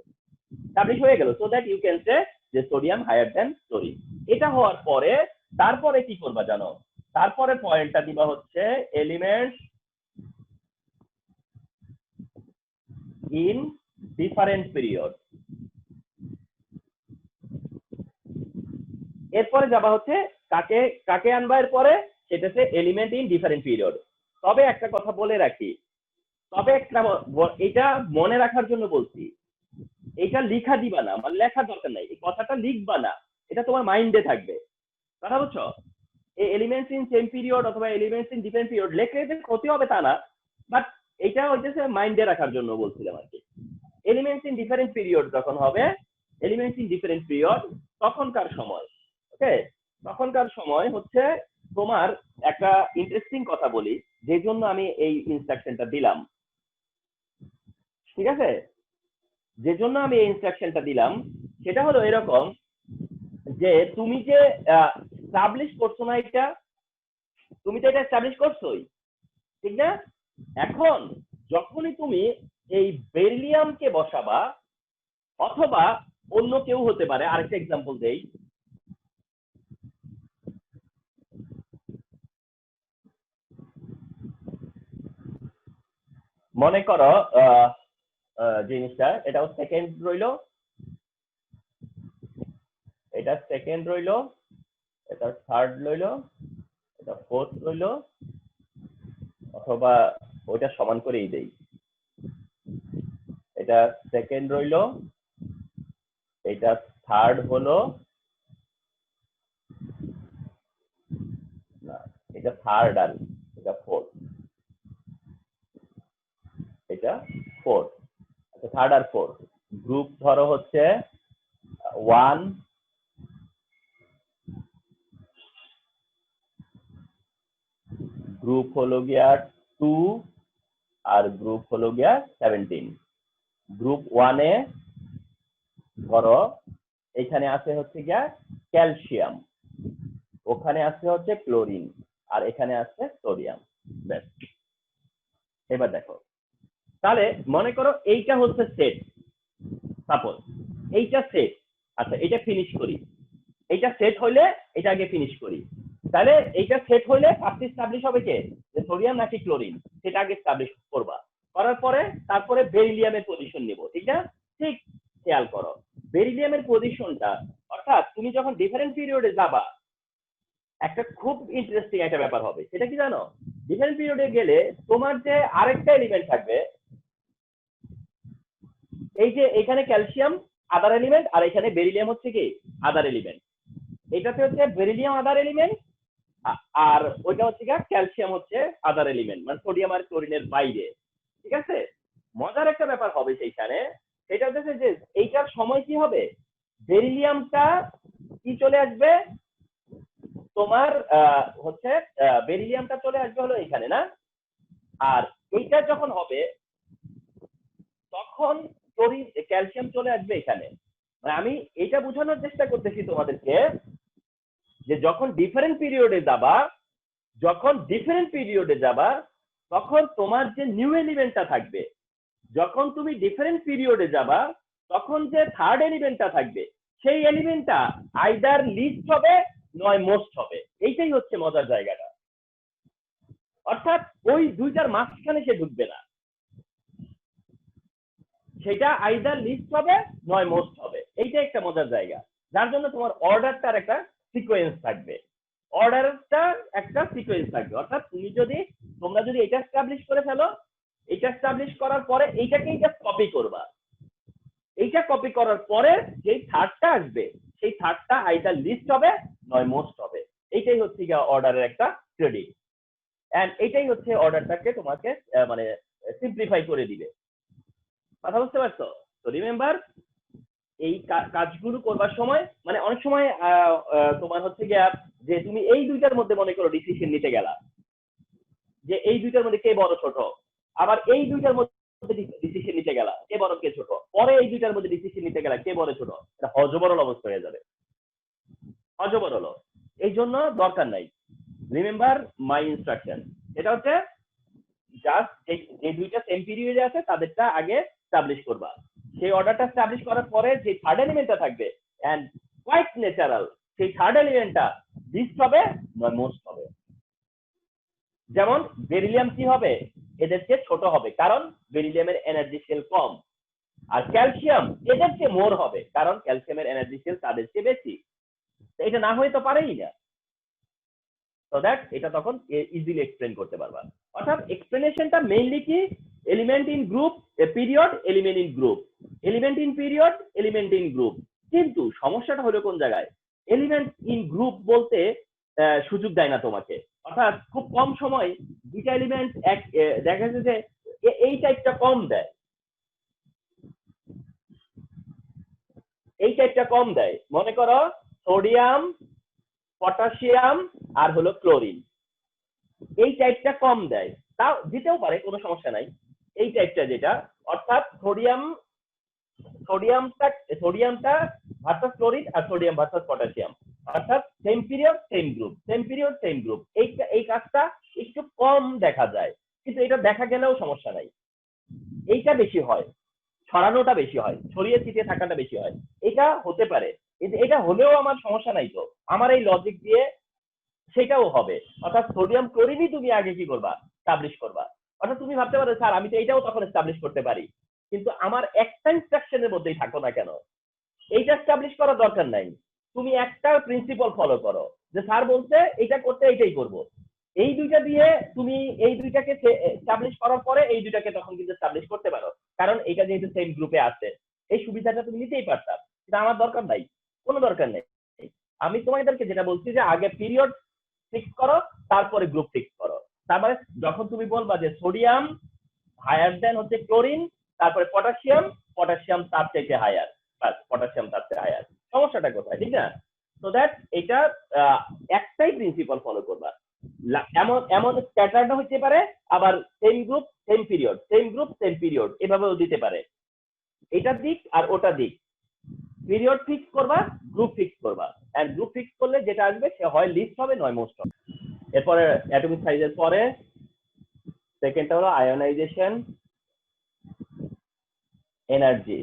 এস্টাবলিশ হয়ে গেল। So that you can say যে সোডিয়াম হায়ার দেন ক্লোরিন। এটা হওয়ার পরে তারপরে কি করবা জানো, তারপরে পয়েন্টটা দিবা হচ্ছে এলিমেন্টস ইন ডিফারেন্ট পিরিয়ড, এরপরে যাবা হচ্ছে কাকে কাকে আনবা, এরপরে সেটা হচ্ছে এলিমেন্ট ইন ডিফারেন্ট পিরিয়ড। তবে একটা কথা বলে রাখি, তবে একটা এটা মনে রাখার জন্য বলছি, এটা লিখা দিবা না, মানে লেখার দরকার নাই, এই কথাটা লিখবা না, এটা তোমার মাইন্ডে থাকবে। কথা বুঝছো? এই এলিমেন্টস ইন সেম পিরিয়ড অথবা এলিমেন্টস ইন ডিফারেন্ট পিরিয়ড লেখলে যে ক্ষতি হবে তা না, বাট এটা হইতেছে মাইন্ডে রাখার জন্য বলছিলাম আর কি। এলিমেন্টস ইন ডিফারেন্ট পিরিয়ড যখন হবে, এলিমেন্টস ইন ডিফারেন্ট পিরিয়ড তখনকার সময়, ওকে, তখনকার সময় হচ্ছে তোমার একটা ইন্টারেস্টিং কথা বলি, যে জন্য আমি এই ইনস্ট্রাকশনটা দিলাম, ঠিক আছে? যে জন্য আমি এই ইনস্ট্রাকশনটা দিলাম সেটা হলো এরকম, যে তুমি যে এস্টাবলিশ করছো না, এটা তুমি তো এটা এস্টাবলিশ করছোই, ঠিক না? এখন যখনই তুমি এই বেরিলিয়ামকে বসাবা, অথবা অন্য কেউ হতে পারে, আরেকটা এক্সাম্পল দেই, মনে করো জিনিসটা এটাও সেকেন্ড রইলো, এটা সেকেন্ড রইলো, এটা থার্ড রইলো, এটা ফোর্থ রইলো, অথবা ওইটা সমান করেই দেই, এটা সেকেন্ড রইলো, এটা থার্ড হলো না, এটা থার্ড আর এটা ফোর্থ, এটা ফোর্থ, আচ্ছা থার্ড আর ফোর্থ গ্রুপ ধরো হচ্ছে 1, গ্রুপ হলো গিয়া 2, আর গ্রুপ হলো গিয়া 17। গ্রুপ 1 এ ধরো এখানে আছে হচ্ছে গিয়া ক্যালসিয়াম, ওখানে আছে হচ্ছে ক্লোরিন, আর এখানে আছে সোডিয়াম। ব্যাস, এবার দেখো, তাহলে মনে করো এইটা হচ্ছে সেট, সাপোজ এইটা সেট, আচ্ছা এটা ফিনিশ করি, এইটা সেট হইলে এটা আগে ফিনিশ করি, তাহলে এইটা সেট হইলে ফার্স্ট এস্টাবলিশ হবে কে, যে সোডিয়াম নাকি ক্লোরিন, সেটা আগে এস্টাবলিশ করবা, করার পরে তারপরে বেরিলিয়ামের পজিশন নিব, ঠিক না? ঠিক, খেয়াল করো বেরিলিয়ামের পজিশনটা, অর্থাৎ তুমি যখন ডিফারেন্ট পিরিয়ডে যাবা, একটা খুব ইন্টারেস্টিং একটা ব্যাপার হবে, সেটা কি জানো? ডিফারেন্ট পিরিয়ডে গেলে তোমার যে আরেকটা এলিমেন্ট থাকবে, এই যে এখানে ক্যালসিয়াম আদার এলিমেন্ট, আর এখানে বেরিলিয়াম হচ্ছে কি আদার এলিমেন্ট, এটাতে হচ্ছে বেরিলিয়াম আদার এলিমেন্ট, আর ওইটা হচ্ছে ক্যালসিয়াম হচ্ছে আদার এলিমেন্ট, মানে সোডিয়াম আর ক্লোরিনের বাইরে, ঠিক আছে? মজার একটা ব্যাপার হবে সেইখানে, সেটা হচ্ছে যে এইটার সময় কি হবে, বেরিলিয়ামটা কি চলে আসবে তোমার হচ্ছে বেরিলিয়ামটা চলে আসবে হলো এখানে না, আর এইটা যখন হবে তখন ক্যালসিয়াম চলে আসবে এখানে। মানে আমি এটা বোঝানোর চেষ্টা করতেছি তোমাদেরকে, যে যখন ডিফারেন্ট পিরিয়ডে যাবা, যখন ডিফারেন্ট পিরিয়ডে যাবা তখন তোমার যে নিউ এলিমেন্টটা থাকবে, যখন তুমি ডিফারেন্ট পিরিয়ডে যাবা তখন যে থার্ড এলিমেন্টটা থাকবে, সেই এলিমেন্টটা আইদার লিস্ট হবে নয় মোস্ট হবে। এইটাই হচ্ছে মজার জায়গাটা, অর্থাৎ ওই দুইটার মাঝখানে সে ঢুকবে না, সেটা আইদার লিস্ট হবে নয় মোস্ট হবে। এইটা একটা মজার জায়গা, যার জন্য তোমার অর্ডারটার একটা সিকোয়েন্স থাকবে, অর্ডারটা একটা সিকোয়েন্স থাকবে, অর্থাৎ তোমরা যদি এটা এস্টাবলিশ করে ফেলো, এটা এস্টাবলিশ করার পরে এইটাকেই জাস্ট কপি করবা, এইটা কপি করার পরে যেই থার্ডটা আসবে সেই থার্ডটা আইদার লিস্ট হবে নয় মোস্ট হবে। এইটাই হচ্ছে গিয়ে অর্ডারের একটা ক্রেডিট, এন্ড এইটাই হচ্ছে অর্ডারটাকে তোমাকে মানে সিম্পলিফাই করে দিবে। কথা বুঝতে পারছো? তো রিমেম্বার, এই কাজগুলো করবার সময় মানে অনেক সময় তোমার হচ্ছে গিয়া যে তুমি এই দুইটার মধ্যে মনে করো ডিসিশন নিতে গেলা, যে এই দুইটার মধ্যে কে বড় ছোট, আবার এই দুইটার মধ্যে ডিসিশন নিতে গেলা কে বড় কে ছোট, পরে এই দুইটার মধ্যে ডিসিশন নিতে গেলা কে বড় ছোট, এটা হজবরল অবস্থা হয়ে যাবে, হজবরল। এই জন্য দরকার নাই, রিমেম্বার মাই ইনস্ট্রাকশন, এটা হচ্ছে জাস্ট যে দুইটা সেম পিরিয়ডে আছে তাদেরটা আগে এস্টাবলিশ করবা, সেই অর্ডারটা এস্টাবলিশ করার পরে যে থার্ড এলিমেন্টটা থাকবে, এন্ড কোয়াইট ন্যাচারাল সেই থার্ড এলিমেন্টটা লিস্ট হবে নয় মোস্ট হবে। যেমন বেরিলিয়াম কি হবে, এদের চেয়ে ছোট হবে, কারণ বেরিলিয়ামের এনার্জি সেল কম, আর ক্যালসিয়াম এদের চেয়ে মোর হবে, কারণ ক্যালসিয়ামের এনার্জি সেল তাদের চেয়ে বেশি। এটা না হয়ে তো পারেই না, সো দ্যাট এটা তখন ইজিলি এক্সপ্লেন করতে পারবা। অর্থাৎ এক্সপ্লেনেশনটা মেইনলি কি, element in group period, element in group, element in period, element in group. কিন্তু সমস্যাটা হলো কোন জায়গায়, এলিমেন্ট ইন গ্রুপ বলতে সুযোগ দেয় না তোমাকে, অর্থাৎ খুব কম সময় দুইটা এলিমেন্ট দেখা যাচ্ছে যে এই টাইপটা কম দেয়, এই টাইপটা কম দেয়। মনে করো সোডিয়াম, পটাশিয়াম আর হলো ক্লোরিন, এই টাইপটা কম দেয়, তাও দিতেও পারে, কোনো সমস্যা নাই। এই টাইপটা যেটা, অর্থাৎ সোডিয়ামটা ভার্সাস ক্লোরিন আর সোডিয়াম ভার্সাস পটাশিয়াম, অর্থাৎ same period same group, same period same group, এই কাজটা একটু কম দেখা যায়, কিন্তু এটা দেখা গেলেও সমস্যা নাই। এইটা বেশি হয়, ছড়ানোটা বেশি হয়, ছড়িয়ে ছিটিয়ে থাকাটা বেশি হয়, এটা হতে পারে। এটা হলেও আমার সমস্যা নাই, তো আমার এই লজিক দিয়ে সেটাও হবে। অর্থাৎ সোডিয়াম ক্লোরিনই তুমি আগে কি করবা, স্টাবলিশ করবা। অর্থাৎ তুমি ভাবতে পারো স্যার আমি তো এটাও তখন স্টাবলিশ করতে পারি, কিন্তু আমার একটা ইনস্ট্রাকশনের মধ্যেই থাকো না কেন, এইটা স্টাবলিশ করার দরকার নাই। তুমি একটা প্রিন্সিপাল ফলো করো, যে স্যার বলছে এটা করতে এইটাই করব, এই দুইটা দিয়ে তুমি এই দুইটাকে স্টাবলিশ করার পরে এই দুইটাকে তখন কিন্তু স্টাবলিশ করতে পারো, কারণ এটা যেহেতু সেম গ্রুপে আছে, এই সুবিধাটা তুমি নিতেই পারতাম, কিন্তু আমার দরকার নাই, কোনো দরকার নেই। আমি তোমাদেরকে যেটা বলছি যে আগে পিরিয়ড ফিক্স করো, তারপরে গ্রুপ ফিক্স করো। তার মানে যখন তুমি বলবা যে সোডিয়াম হায়ার দেন হচ্ছে ক্লোরিন, তারপরে পটাশিয়াম, পটাশিয়াম তার থেকে হায়ার, পটাশিয়াম তার থেকে হায়ার, সমস্যাটা কোথায়, ঠিক না? সো দ্যাট এটা একটাই প্রিন্সিপাল ফলো করবা। এমন এমন প্যাটার্নটা হতে পারে, আবার same group same period, same group same period এভাবেও দিতে পারে। এটা দিক আর ওটা দিক, পিরিয়ড ফিক্স করবা, গ্রুপ ফিক্স করবা, এন্ড গ্রুপ ফিক্স করলে যেটা আসবে সে হয় লিস্ট হবে নয় মোস্ট হবে। এরপরে অ্যাটমিক সাইজের পরে সেকেন্ডটা হলো ionization energy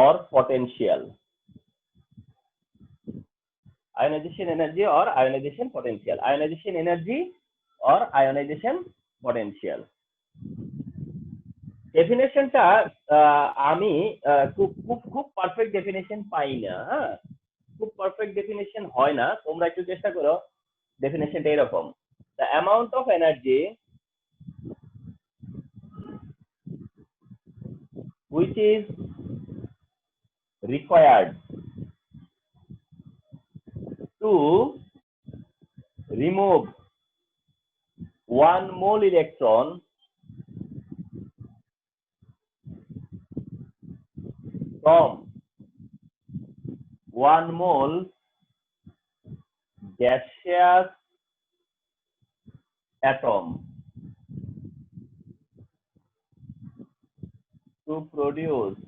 or potential, ionization energy or ionization potential, ionization energy or ionization potential। ডেফিনেশনটা আমি খুব পারফেক্ট ডেফিনেশন পাই না, হ্যাঁ, খুব পারফেক্ট ডেফিনেশন হয় না, তোমরা একটু চেষ্টা করো। ডেফিনেশনটা এরকম, the amount of energy which is required to remove 1 mole electron from 1 mole gaseous atom to produce,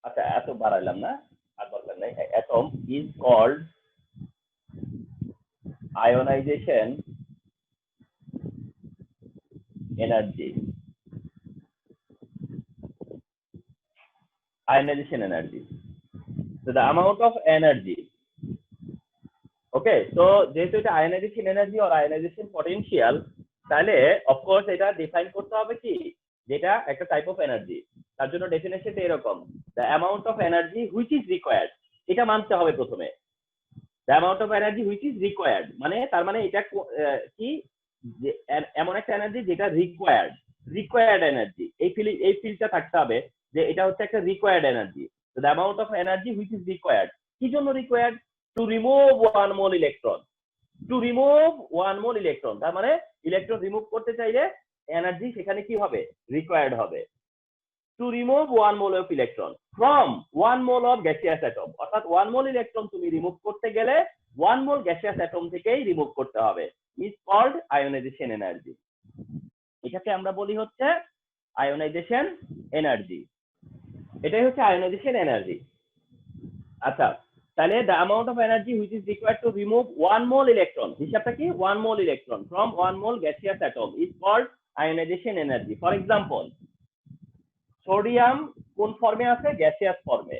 আচ্ছা এত বাড়াইলাম না, আর দরকার নাই, atom is called ionization energy, ionization energy, so the amount of energy, ওকে। তো যেহেতু এটা আয়োনাইজেশন এনার্জি আর আয়োনাইজেশন পটেনশিয়াল, তাহলে অফকোর্স এটা ডিফাইন করতে হবে কি, যেটা একটা টাইপ অফ এনার্জি। তার জন্য ডেফিনেশনটা এরকম, the amount of energy which is required, এটা মানতে হবে প্রথমে। The amount of energy which is required মানে তার মানে এটা কি, এমন একটা এনার্জি যেটা রিকোয়ার্ড এনার্জি, এই ফিলটা থাকতে হবে যে এটা হচ্ছে একটা রিকোয়ার্ড এনার্জি। তো the amount of energy which is required, কি জন্য required, to remove 1 mole electron, to remove 1 mole electron, তার মানে ইলেকট্রন রিমুভ করতে চাইলে এনার্জি সেখানে কি হবে, রিকোয়ার্ড হবে। To remove 1 mole of electron from 1 mole of gaseous atom, অর্থাৎ 1 মোল ইলেকট্রন তুমি রিমুভ করতে গেলে 1 মোল গ্যাসিয়াস অ্যাটম থেকেই রিমুভ করতে হবে, ইজ কল্ড আয়োনাইজেশন এনার্জি। এটাকে আমরা বলি হচ্ছে আয়োনাইজেশন এনার্জি, এটাই হচ্ছে আয়োনাইজেশন এনার্জি। আচ্ছা, তাহলে the amount of energy which is required to remove 1 mole electron, হিসাবটা কি, 1 mole electron from 1 mole gaseous atom is called ionization energy। For example, sodium কোন ফর্মে আছে, গ্যাসিয়াস ফর্মে,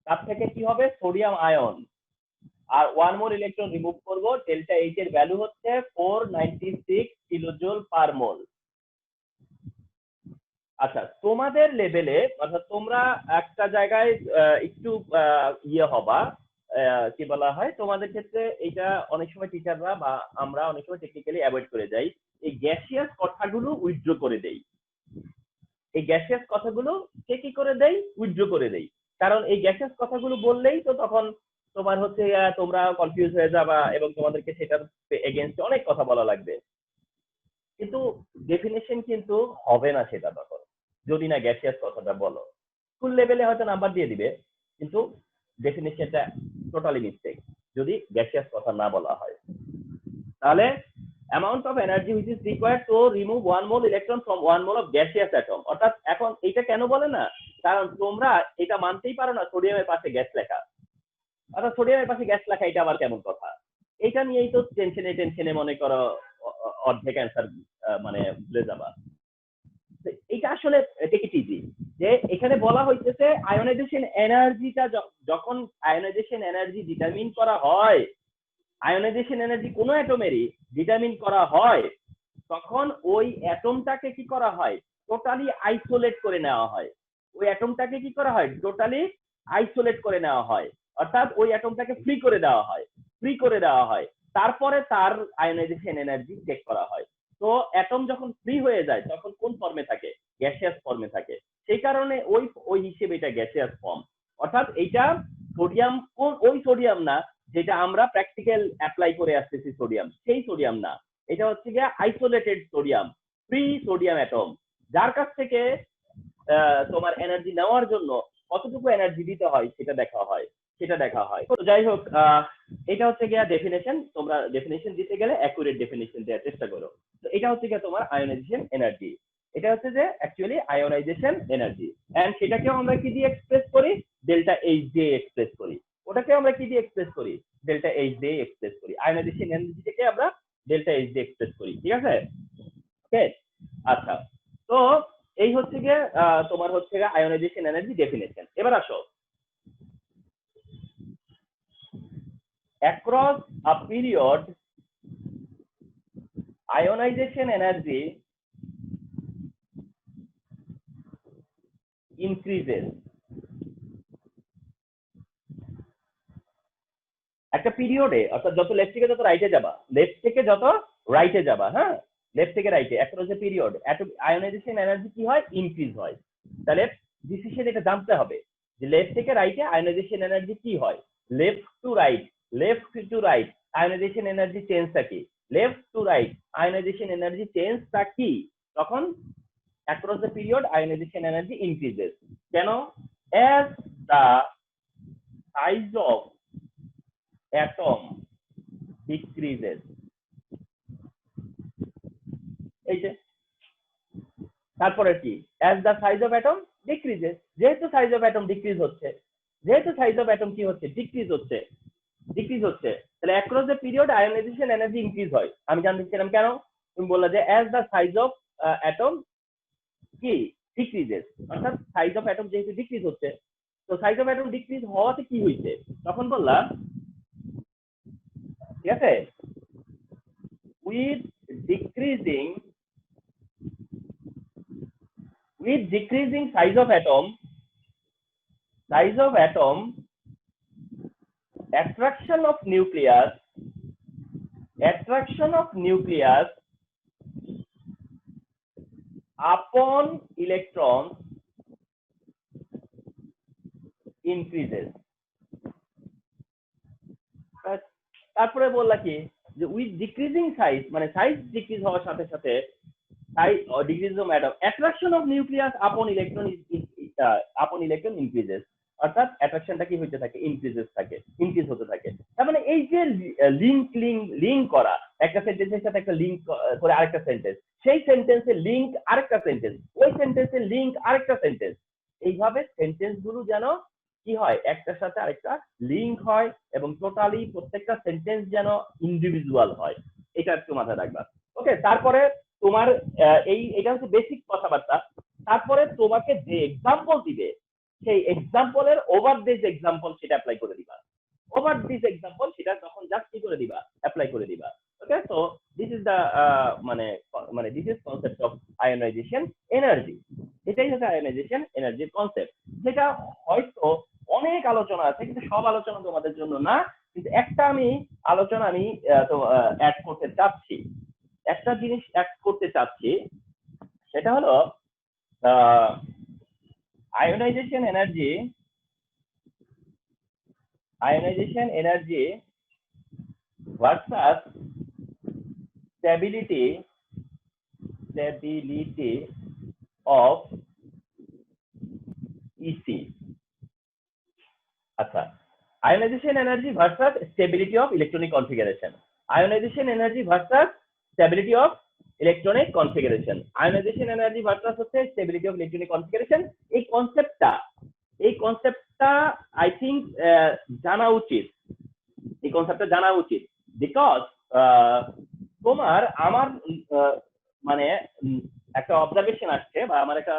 তার থেকে কি হবে সোডিয়াম আয়ন, আর 1 মোল ইলেকট্রন রিমুভ করব, ডেল্টা এইচ এর ভ্যালু হচ্ছে 496 কিলোজুল পার মোল। আচ্ছা, তোমাদের লেভেলে, অর্থাৎ তোমরা একটা জায়গায় একটু ইয়ে হবা, কি বলা হয়, তোমাদের ক্ষেত্রে এটা অনেক সময় টিচাররা বা আমরা অনেক সময় টেকনিক্যালি অ্যাভয়েড করে যাই, এই গ্যাসিয়াস কথাগুলো উইথড্র করে দেই। এই গ্যাসিয়াস কথাগুলো কে কি করে দেই? উইথড্র করে দেই। কারণ এই গ্যাসিয়াস কথাগুলো বললেই তো তখন তোমার হচ্ছে তোমরা কনফিউজ হয়ে যাবা এবং তোমাদেরকে সেটার এগেইনস্টে অনেক কথা বলা লাগবে। কিন্তু ডেফিনেশন কিন্তু হবে না সেটা তখন, যদি না গ্যাসিয়াস কথাটা বলো। স্কুল লেভেলে হয়তো নাম্বার দিয়ে দিবে, কিন্তু ডেফিনেশনটা টোটালি মিস্টেক যদি গ্যাসিয়াস কথা না বলা হয়। তাহলে amount of energy which is required to remove one mole electron from one mole of gaseous atom, অর্থাৎ এখন এটা কেন বলে না, কারণ তোমরা এটা মানতেই পারো না সোডিয়ামের পাশে গ্যাস লেখা, অর্থাৎ সোডিয়ামের পাশে গ্যাস লেখা এটা আবার কেমন কথা। এটা নিয়েই তো টেনশনে মনে করো অর্ধেক অ্যান্সার মানে ভুলে যাবা। এটা আসলে টেক ইট ইজি, যে এখানে বলা হইতেছে আয়োনাইজেশন এনার্জিটা যখন আয়োনাইজেশন এনার্জি ডিটারমিন করা হয়, আয়োনাইজেশন এনার্জি কোনো অ্যাটমেরই ডিটারমিন করা হয়, তখন ওই অ্যাটমটাকে কি করা হয়? টোটালি আইসোলেট করে নেওয়া হয়। ওই অ্যাটমটাকে কি করা হয়? টোটালি আইসোলেট করে নেওয়া হয়, অর্থাৎ ওই অ্যাটমটাকে ফ্রি করে দেওয়া হয়, ফ্রি করে দেওয়া হয়। তারপরে তার আয়োনাইজেশন এনার্জি চেক করা হয়। তো অ্যাটম যখন ফ্রি হয়ে যায় তখন কোন ফর্মে থাকে? গ্যাসিয়াস ফর্মে থাকে। সেই কারণে ওই হিসেবে এটা গ্যাসিয়াস ফর্ম। অর্থাৎ এইটা সোডিয়াম, ওই সোডিয়াম না যেটা আমরা প্র্যাকটিক্যাল অ্যাপ্লাই করে আসতেছি সোডিয়াম, সেই সোডিয়াম না। এটা হচ্ছে গিয়ে isolated sodium, free sodium atom, যার কাছ থেকে তোমার এনার্জি নেওয়ার জন্য কতটুকু এনার্জি দিতে হয় সেটা দেখা হয়। তো যাই হোক, এটা হচ্ছে গিয়া ডেফিনেশন। তোমরা ডেফিনেশন দিতে গেলে অ্যাকুরেট ডেফিনেশন দেওয়ার চেষ্টা করো। তো এটা হচ্ছে গিয়া তোমার আয়োনাইজেশন এনার্জি। এটা হচ্ছে যে অ্যাকচুয়ালি আয়োনাইজেশন এনার্জি, এন্ড সেটাকেও আমরা কি দিয়ে এক্সপ্রেস করি? ডেল্টা এইচ দিয়ে এক্সপ্রেস করি। ওটাকে আমরা কি দিয়ে এক্সপ্রেস করি? ডেল্টা এইচ দিয়ে এক্সপ্রেস করি। আয়োনাইজেশন এনার্জিটাকে আমরা ডেল্টা এইচ দিয়ে এক্সপ্রেস করি, ঠিক আছে? ওকে, আচ্ছা। তো এই হচ্ছে গিয়ে তোমার হচ্ছে গিয়ে আয়োনাইজেশন এনার্জি ডেফিনেশন। এবার আসো, across a period ionization energy increases। একটা পিরিয়ডে, অর্থাৎ যত লেফট থেকে যত রাইটে যাবা, হ্যাঁ, লেফট থেকে রাইটে across a period ionization energy কি হয়? ইনক্রিজ হয়। তাহলে ডিসিশন এটা জানতে হবে যে লেফট থেকে রাইটে আয়োনাইজেশন এনার্জি কি হয়। Left to right ionization energy চেঞ্জটা কি? Left to right ionization energy চেঞ্জটা কি? তখন across the period ionization energy increases। কেন? as the size of atom decreases। এই যে তারপরে কি? as the size of atom decreases। যেহেতু সাইজ অফ অ্যাটম ডিক্রিজ হচ্ছে, কি হচ্ছে? ডিক্রিজ হচ্ছে, তাহলে across the period ionization energy increase হয়। আমি জানতে চাইলাম কেন? তুমি বললা যে as the size of atom কি ডিক্রিজেস, অর্থাৎ সাইজ অফ অ্যাটম যেহেতু ডিক্রিজ হচ্ছে, তো সাইজ অফ অ্যাটম ডিক্রিজ হওয়াতে কি হয়েছে? তখন বললাম, ঠিক আছে, with decreasing size of atom attraction of nucleus upon electrons increases। তারপরে বললা কি যে উইথ ডিক্রিজিং সাইজ, মানে সাইজ ডিক্রিজ হওয়ার সাথে সাথে decrease of atom attraction of nucleus upon electron increases, অর্থাৎ অ্যাট্রাকশনটা কি হতে থাকে? ইনক্রিজ হতে থাকে। তার মানে এই যে লিঙ্ক করা একটা সেন্টেন্সের সাথে একটা লিঙ্ক করে আরেকটা সেন্টেন্স, সেই সেন্টেন্সের লিঙ্ক আরেকটা সেন্টেন্স, ওই সেন্টেন্সের লিঙ্ক আরেকটা সেন্টেন্স, এইভাবে সেন্টেন্স গুলো যেন কি হয়? একটার সাথে আরেকটা লিঙ্ক হয় এবং টোটালি প্রত্যেকটা সেন্টেন্স যেন ইন্ডিভিজুয়াল হয়। এটা একটু মাথায় রাখবা। ওকে, তারপরে তোমার এটা হচ্ছে বেসিক কথাবার্তা। তারপরে তোমাকে যে এক্সাম্পল দিবে সেই এক্সাম্পলের ওভার দিস এক্সাম্পল সেটা অ্যাপ্লাই করে দিবা। সেটা তখন জাস্ট কি করে দিবা? অ্যাপ্লাই করে দিবা। Okay, so this is the this is concept of ionization energy. এটাই হচ্ছে আয়োনাইজেশন এনার্জির কনসেপ্ট, যেটা হয়তো অনেক আলোচনা আছে, কিন্তু সব আলোচনা তোমাদের জন্য না, কিন্তু একটা আলোচনা আমি অ্যাড করতে চাচ্ছি। একটা জিনিস অ্যাড করতে চাচ্ছি, সেটা হলো ionization energy versus stability of EC. আচ্ছা, ionization energy versus stability of electronic configuration. Ionization energy versus stability of electronic configuration. Ionization energy versus হচ্ছে স্টেবিলিটি অফ ইলেকট্রনিক কনফিগারেশন। এই কনসেপ্টটা আই থিঙ্ক জানা উচিত, এই কনসেপ্টটা জানা উচিত। বিকজ তোমার আমার মানে একটা অবজারভেশন আসছে, বা আমার একটা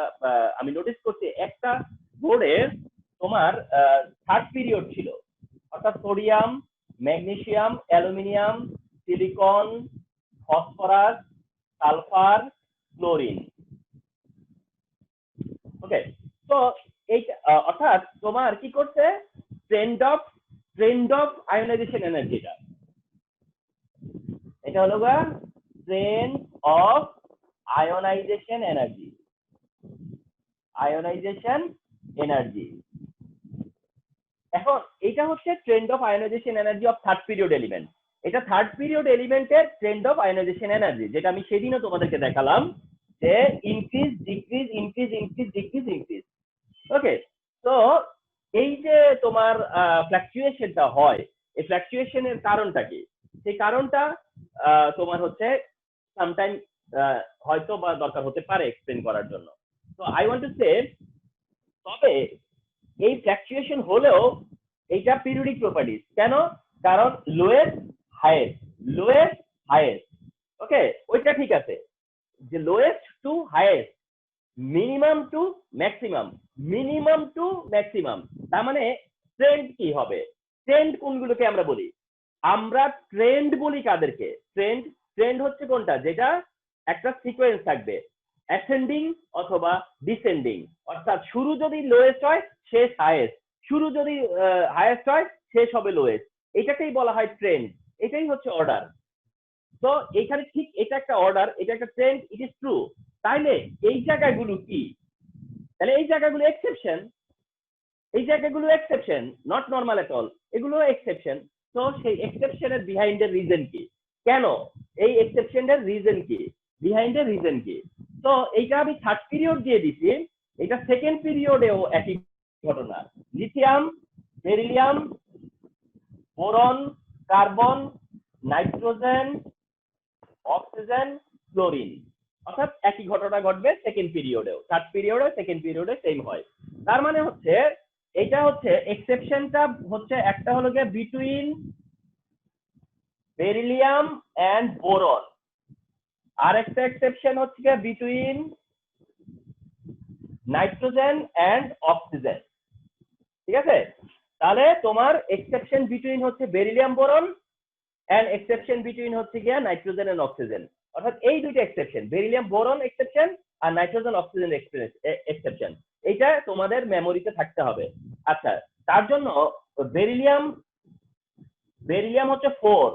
আমি নোটিস করছি, একটা বোর্ডে তোমার থার্ড পিরিয়ড ছিল, অর্থাৎ sodium, magnesium, aluminium, silicon, phosphorus, sulphur, chlorine. Okay, তো এই অর্থাৎ তোমার কি করছে, ট্রেন্ড অফ আয়োনাইজেশন এনার্জিটা, এটা হলো গা ট্রেন্ড অফ আয়োনাইজেশন এনার্জি। এখন এটা হচ্ছে trend of ionization energy of third period element. এটা থার্ড পিরিয়ড এলিমেন্টের ট্রেন্ড অফ আয়োনাইজেশন এনার্জি, যেটা আমি সেদিনও তোমাদেরকে দেখালাম, যে increase decrease increase increase decrease increase. Okay, তো এই যে তোমার ফ্লাকচুয়েশনটা হয়, এই ফ্লাকচুয়েশনের কারণটা কি? সেই কারণটা তোমার হচ্ছে সামটাইম হয়তো বা দরকার হতে পারে এক্সপ্লেন করার জন্য। তো আই ওয়ান্ট টু সে, তবে এই ফ্লাকচুয়েশন হলেও এইটা পিরিয়ডিক প্রপার্টিজ। কেন? কারণ লোয়েস্ট হাইয়েস্ট, ওকে, ওইটা ঠিক আছে, যে lowest to highest, minimum to maximum, তার মানে ট্রেন্ড কি হবে? ট্রেন্ড কোনগুলোকে আমরা বলি? আমরা ট্রেন্ড বলি কাদেরকে? ট্রেন্ড হচ্ছে কোনটা, যেটা একটা সিকোয়েন্স থাকবে, অ্যাসেন্ডিং অথবা ডিসেন্ডিং, অর্থাৎ শুরু যদি লোয়েস্ট হয় শেষ হাইয়েস্ট, শুরু যদি হাইয়েস্ট হয় শেষ হবে লোয়েস্ট, এটাকেই বলা হয় ট্রেন্ড। এটাই হচ্ছে অর্ডার। তো এইখানে ঠিক এটা একটা অর্ডার, এটা একটা ট্রেন্ড, ইট ইজ ট্রু। তাইলে এই জায়গাগুলো কি? তাহলে এই জায়গাগুলো exception, not normal at all, এগুলো এক্সেপশন। তো সেই এক্সেপশনের বিহাইন্ডের রিজন কি? কেন এই এক্সেপশনের রিজন কি? বিহাইন্ডের রিজন কি? তো এইটা আমি থার্ড পিরিয়ড দিয়ে দিছি, এটা সেকেন্ড পিরিয়ডেও একই ঘটনা। Lithium, beryllium, boron, carbon, nitrogen, oxygen, chlorine, অর্থাৎ একই ঘটনা ঘটবে সেকেন্ড পিরিয়ডেও, থার্ড পিরিয়ডে সেকেন্ড পিরিয়ডে সেম হয়। তার মানে হচ্ছে এটা হচ্ছে এক্সেপশনটা হচ্ছে একটা হলো গিয়ে বিটুইন বেরিলিয়াম এন্ড বোরন, আর একটা এক্সেপশন হচ্ছে গিয়ে বিটুইন নাইট্রোজেন এন্ড অক্সিজেন। ঠিক আছে, তাহলে তোমার এক্সেপশন বিটুইন হচ্ছে beryllium boron, and exception between হচ্ছে গিয়ে নাইট্রোজেন এন্ড অক্সিজেন। অর্থাৎ এই দুইটা এক্সেপশন, বেরিলিয়াম বোরন এক্সেপশন আর নাইট্রোজেন অক্সিজেন এক্সেপশন, এইটা তোমাদের মেমোরিতে থাকতে হবে। আচ্ছা, তার জন্য বেরিলিয়াম হচ্ছে 4,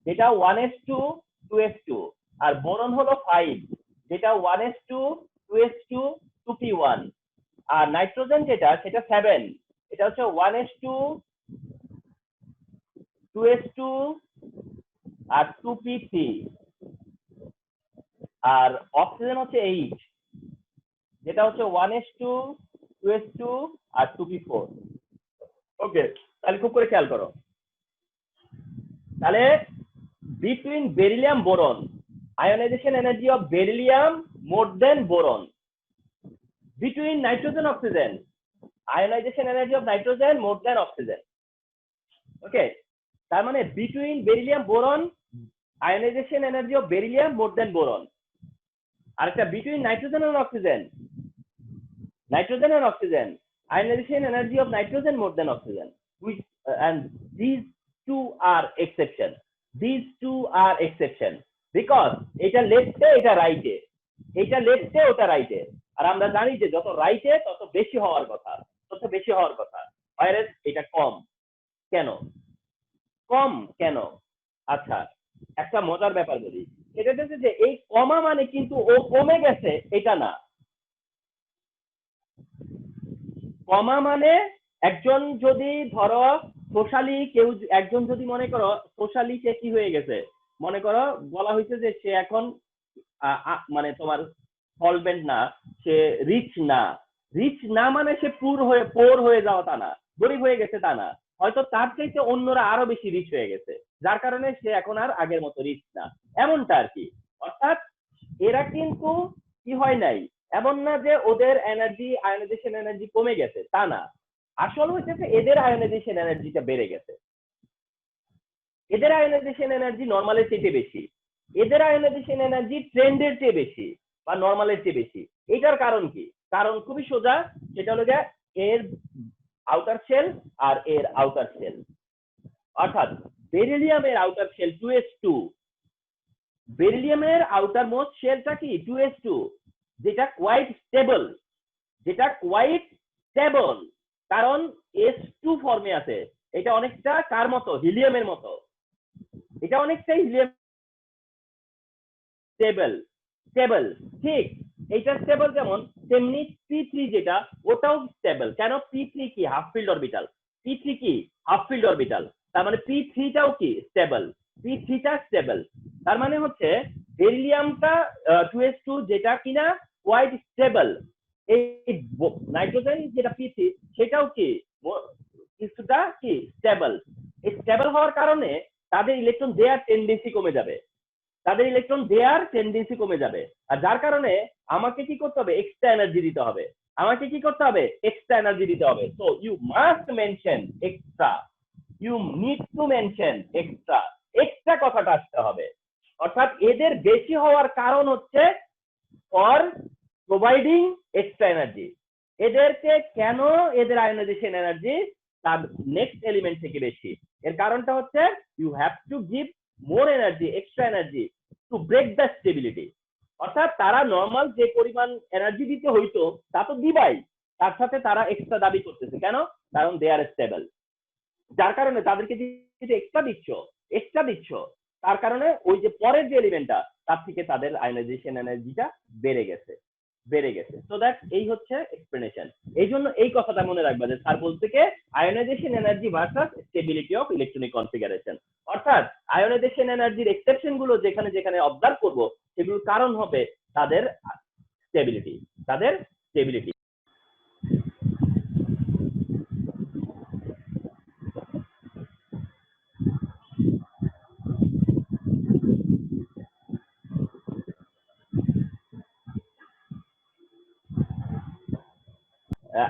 যেটা 1s2 2s2, আর বোরন হলো 5, যেটা 1s2 2s2 2p1, আর নাইট্রোজেন যেটা সেটা 7, এটা হচ্ছে 1s2 2s2 আর 2p3, আর অক্সিজেন হচ্ছে 8, যেটা হচ্ছে 1s2 2s2 আর 2p4। ওকে, তাহলে খুব করে খেয়াল করো, তাহলে between beryllium boron, ionization energy of beryllium more than boron. Between nitrogen oxygen, ionization energy of nitrogen more than oxygen. Okay, তার মানে between beryllium boron, ionization energy of beryllium more than boron. আর একটা between nitrogen and oxygen, ionization energy of nitrogen more than oxygen, which and these two are exception, because এটা লেফটে এটা রাইটে, এটা লেফটে ওটা রাইটে, আর আমরা জানি যে যত রাইটে তত বেশি হওয়ার কথা, whereas এটা কম। কেন? আচ্ছা, একটা মজার ব্যাপার বলি, এটা হচ্ছে যে এই কমা মানে কিন্তু ও কমে গেছে এটা না। কমা মানে একজন যদি ধরো সোশ্যালি কেউ একজন যদি মনে করো সোশ্যালি সে কি হয়ে গেছে, মনে করো বলা হয়েছে যে সে এখন মানে তোমার সলভেন্ট না, সে রিচ না। রিচ না মানে সে পোর হয়ে যাওয়া তা না, গরিব হয়ে গেছে তা না, হয়তো তার চাইতে অন্যরা আরো বেশি রিচ হয়ে গেছে, যার কারণে সে এখন আর আগের মতো রিচ না, এমনটা আর কি। অর্থাৎ এরা কিন্তু কি হয় নাই, এমন না যে ওদের এনার্জি আয়নাইজেশন এনার্জি কমে গেছে তা না, আসল হচ্ছে যে এদের আয়নাইজেশন এনার্জিটা বেড়ে গেছে। এদের আয়নাইজেশন এনার্জি নর্মালের চেয়ে বেশি, এদের আয়নাইজেশন এনার্জি ট্রেন্ডের চেয়ে বেশি বা নর্মালের চেয়ে বেশি। এটার কারণ কি? কারণ খুবই সোজা, সেটা হলো এর আউটার শেল আর এর আউটার শেল। অর্থাৎ বেরিলিয়ামের আউটার শেল 2s2, বেরিলিয়ামের আউটার মোস্ট শেলটা কি 2s2, যেটা কোয়াইট স্টেবল, যেটা কোয়াইট স্টেবল, কারণ s2 ফর্মে আছে। এটা অনেকটা কার মতো? হিলিয়ামের মতো। এটা অনেকটাই হিলিয়াম স্টেবল, স্টেবল ঠিক। এইটা স্টেবল যেমন, তেমনি p3 যেটা ওটাও স্টেবল। কেন? p3 কি হাফ ফিল্ড অরবিটাল, p3 কি হাফ ফিল্ড অরবিটাল, তার মানে p3 টাও কি স্টেবল, p3 টা স্টেবল। তার মানে হচ্ছে বেরিলিয়ামটা 2s2 যেটা কিনা কোয়াইট স্টেবল, এই নাইট্রোজেন যেটা p3 সেটাও কি কিছুটা কি স্টেবল। এই স্টেবল হওয়ার কারণে তাদের ইলেকট্রন দেওয়ার টেন্ডেন্সি কমে যাবে, তাদের ইলেকট্রন দেওয়ার টেন্ডেন্সি কমে যাবে। আর যার কারণে আমাকে কি করতে হবে? এক্সট্রা এনার্জি দিতে হবে, আমাকে কি করতে হবে? এক্সট্রা এনার্জি দিতে হবে। So you must mention extra, you need to mention extra, extra কথাটা আসতে হবে। অর্থাৎ এদের বেশি হওয়ার কারণ হচ্ছে ফর প্রোভাইডিং এক্সট্রা এনার্জি। এদেরকে কেন এদের আয়নাইজেশন এনার্জি তার নেক্সট এলিমেন্ট থেকে বেশি? এর কারণটা হচ্ছে you have to give more energy, extra energy to break the stability. অর্থাৎ তারা নর্মাল যে পরিমাণ এনার্জি দিতে হইতো তা তো দিবাই, তার সাথে তারা এক্সট্রা দাবি করতেছে। কেন? কারণ দে আর স্টেবল। যার কারণে তাদেরকে যে এক্সট্রা দিচ্ছ, এক্সট্রা দিচ্ছ, তার কারণে ওই যে পরের যে এলিমেন্টটা তার থেকে তাদের আয়নাইজেশন এনার্জিটা বেড়ে গেছে, বেড়ে গেছে। সো দ্যাট এই হচ্ছে এক্সপ্লেনেশন। এই জন্য এই কথাটা মনে রাখবা যে স্যার বলতে কে ionization energy versus stability of electronic configuration. অর্থাৎ আয়নাইজেশন এনার্জির এক্সেপশন গুলো যেখানে যেখানে অবজার্ভ করব সেগুলোর কারণ হবে তাদের স্টেবিলিটি, তাদের স্টেবিলিটি।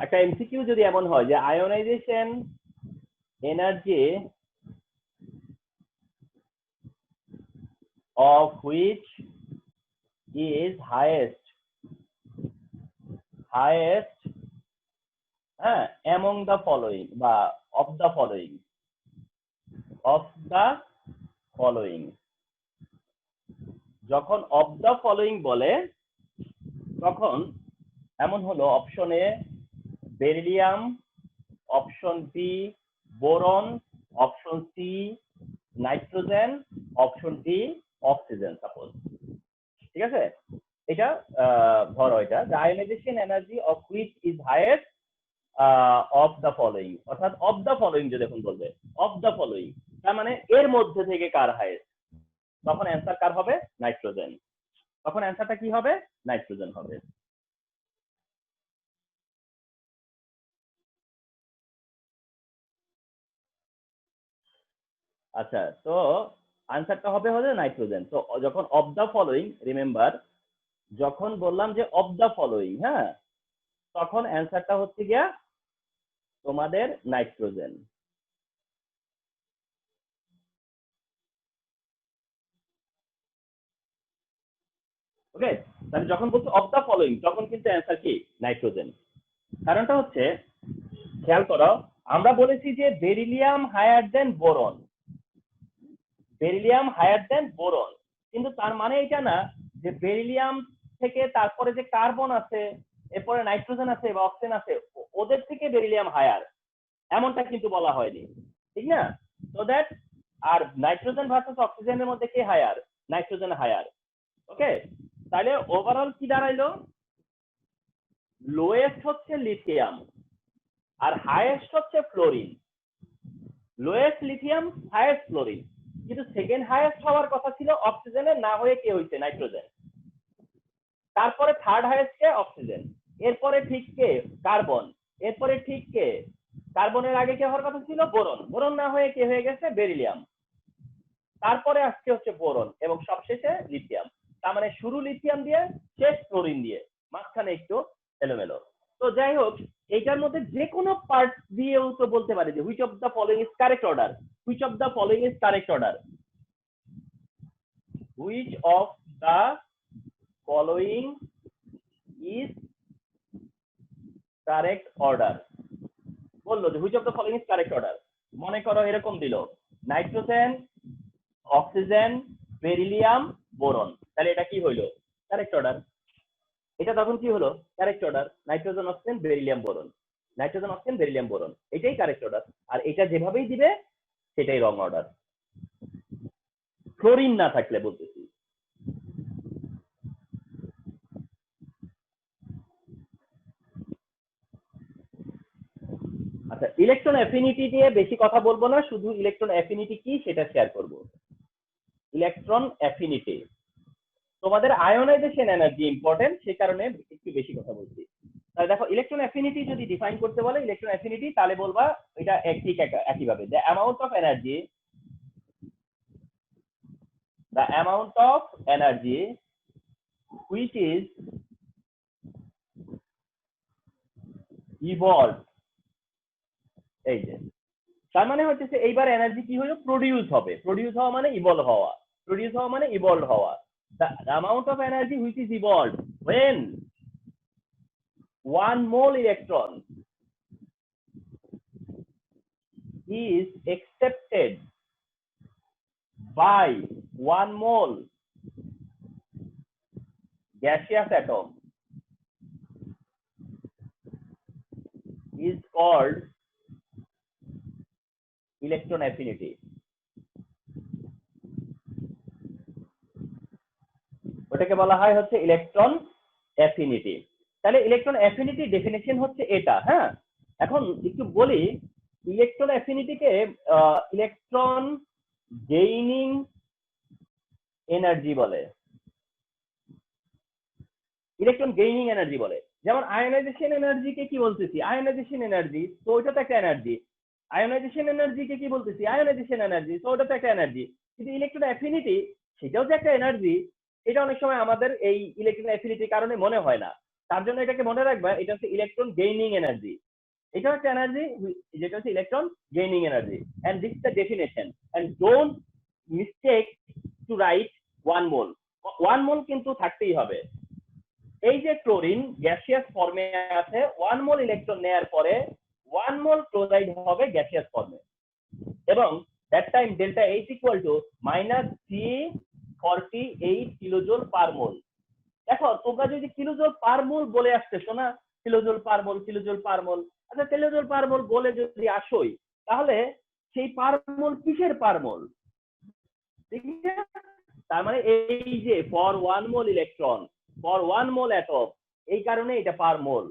একটা এমসিকিউ যদি এমন হয় যে ionization energy of which is highest among the following বা of the following, যখন of the following বলে তখন এমন হলো option A beryllium, option B boron, option C nitrogen, option D oxygen suppose. ঠিক আছে? এটা ধরো এটা the ionization energy of which is highest of the following, অর্থাৎ of the following যদি এখন বলবে of the following তার মানে এর মধ্যে থেকে কার হাইয়েস্ট, তখন অ্যান্সার কার হবে? নাইট্রোজেন। তখন অ্যান্সারটা কি হবে? নাইট্রোজেন হবে। আচ্ছা, তো আনসারটা হবে নাইট্রোজেন। তো যখন অফ দা ফলোইং, রিমেম্বার যখন বললাম যে অফ দা ফলোইং, হ্যাঁ, তখন অ্যান্সারটা হচ্ছে গিয়া তোমাদের নাইট্রোজেন। ওকে, তাহলে যখন বলছো অফ দা ফলোইং তখন কিন্তু অ্যান্সার কি? নাইট্রোজেন। কারণটা হচ্ছে খেয়াল করো, আমরা বলেছি যে beryllium higher than boron, beryllium higher than boron, কিন্তু তার মানে এটা না যে বেরিলিয়াম থেকে তারপরে যে কার্বন আছে, এরপরে নাইট্রোজেন আছে বা অক্সিজেন আছে, ওদের থেকে বেরিলিয়াম হায়ার, এমনটা কিন্তু বলা হয়নি, ঠিক না? সো দ্যাট আর নাইট্রোজেন ভার্সেস অক্সিজেনের মধ্যে কে হায়ার? Nitrogen higher. ওকে, তাহলে ওভারঅল কি দাঁড়াইলো, লোয়েস্ট হচ্ছে লিথিয়াম আর হাইয়েস্ট হচ্ছে fluorine. Lowest lithium, highest fluorine, কিন্তু সেকেন্ড হাইয়েস্ট হওয়ার কথা ছিল অক্সিজেনের, না হয়ে কে হয়েছে, নাইট্রোজেন। তারপরে থার্ড হাইয়েস্ট কে, অক্সিজেন। এরপরে ঠিক কে, কার্বন। এরপরে ঠিক কে, কার্বনের আগে কে হওয়ার কথা ছিল, বোরন। বোরন না হয়ে কে হয়ে গেছে, বেরিলিয়াম। তারপরে আসছে হচ্ছে বোরন এবং সবশেষে লিথিয়াম। তার মানে শুরু লিথিয়াম দিয়ে, শেষ ফ্লোরিন দিয়ে, মাঝখানে একটু এলোমেলো। তো যাই হোক, এইটার মধ্যে যে কোনো পার্ট দিয়েও তো বলতে পারি যে which of the following is correct order, which of the following is correct order, which of the following is correct order. বললো যে which of the following is correct order. মনে করো এরকম দিল, নাইট্রোজেন, অক্সিজেন, বেরিলিয়াম, বোরন। তাহলে এটা কি হইলো, কারেক্ট অর্ডার। এটা তখন কি হলো, correct order. Nitrogen, oxygen, beryllium, boron, nitrogen, oxygen, beryllium, boron, এটাই কারেক্ট অর্ডার। আর এটা যেভাবেই দিবে সেটাই রং অর্ডার, ফ্লোরিন না থাকলে বলতেছি। আচ্ছা, ইলেকট্রন অ্যাফিনিটি দিয়ে বেশি কথা বলবো না, শুধু ইলেকট্রন অ্যাফিনিটি কি সেটা শেয়ার করব। ইলেকট্রন অ্যাফিনিটি, তোমাদের আয়োনাইজেশন এনার্জি ইম্পর্টেন্ট, সে কারণে একটু বেশি কথা বলছি। তাহলে দেখো, ইলেকট্রন অ্যাফিনিটি যদি ডিফাইন করতে বলে ইলেকট্রন অ্যাফিনিটি, তাহলে বলবা এটা ঠিক একইভাবে, the amount of energy, the amount of energy which is evolved, এই যে তার মানে হচ্ছে এইবার এনার্জি কি হলো, প্রডিউস হবে। প্রডিউস হওয়া মানে ইভলভ হওয়া, প্রডিউস হওয়া মানে ইভলভ হওয়া। the amount of energy which is evolved when one mole electron is accepted by one mole gaseous atom is called electron affinity. ওটাকে বলা হয় হচ্ছে ইলেকট্রন অ্যাফিনিটি। তাহলে ইলেকট্রন অ্যাফিনিটি ডেফিনেশন হচ্ছে এটা। হ্যাঁ, এখন একটু বলি, ইলেকট্রন অ্যাফিনিটিকে ইলেকট্রন গেইনিং এনার্জি বলে, ইলেকট্রন গেইনিং এনার্জি বলে। যেমন আয়োনাইজেশন এনার্জিকে কি বলতেছি, আয়োনাইজেশন এনার্জি, তো ওইটা তো একটা এনার্জি। আয়োনাইজেশন এনার্জিকে কি বলতেছি, আয়োনাইজেশন এনার্জি, তো ওটা তো একটা এনার্জি। কিন্তু ইলেকট্রন অ্যাফিনিটি, সেটাও যে একটা এনার্জি, এটা অনেক সময় আমাদের এই ইলেকট্রন অ্যাফিনিটির কারণে মনে হয় না। তার জন্য এটাকে মনে রাখবা, এটা হচ্ছে ইলেকট্রন গেইনিং এনার্জি। এটা হচ্ছে এনার্জি যেটা হচ্ছে electron gaining energy, and this is the definition. And don't mistake to write one mole. One mole কিন্তু থাকতেই হবে। এই যে ক্লোরিন গ্যাসিয়াস ফর্মে আছে, ওয়ান মোল ইলেকট্রন নেয়ার পরে ওয়ান মোল ক্লোরাইড হবে গ্যাসিয়াস ফর্মে, এবং that time delta H equal to -348 kilojoule per mole. দেখো, তোমরা যদি কিলোজুল পার মোল বলে আসতেছো না, কিলোজুল পার মোল, কিলোজুল পার মোল, আচ্ছা কিলোজুল পার মোল বলে যদি আসোই, তাহলে সেই পার মোল কিসের পার মোল? ঠিক আছে, তার মানে এই যে for one mole electron, for one mole atom, এই কারণে এটা পার মোল।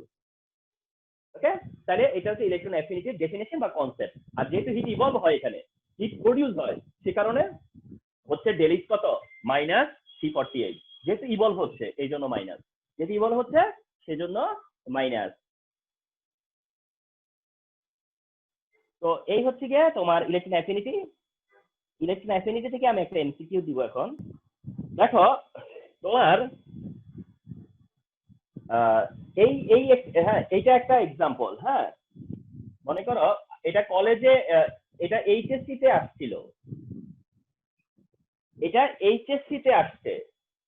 ওকে, তাহলে এটা হচ্ছে ইলেকট্রন অ্যাফিনিটির ডেফিনেশন বা কনসেপ্ট। আর যেহেতু হিট ইভলভ হয়, এখানে হিট প্রডিউস হয়, সে কারণে হচ্ছে ডেলিস কত, -348। যেহেতু ইভলভ হচ্ছে এই জন্য মাইনাস, যেহেতু ইভলভ হচ্ছে সেজন্য মাইনাস। তো এই হচ্ছে গিয়ে তোমার ইলেকট্রন অ্যাফিনিটি। ইলেকট্রন অ্যাফিনিটি থেকে আমি একটা এমসিকিউ দিব এখন। দেখো, তোমার এই এই হ্যাঁ, এইটা একটা এক্সাম্পল। হ্যাঁ, মনে করো এটা কলেজে, এটা এইচএসসি তে আসছিল, এটা এইচএসসি তে আসছে,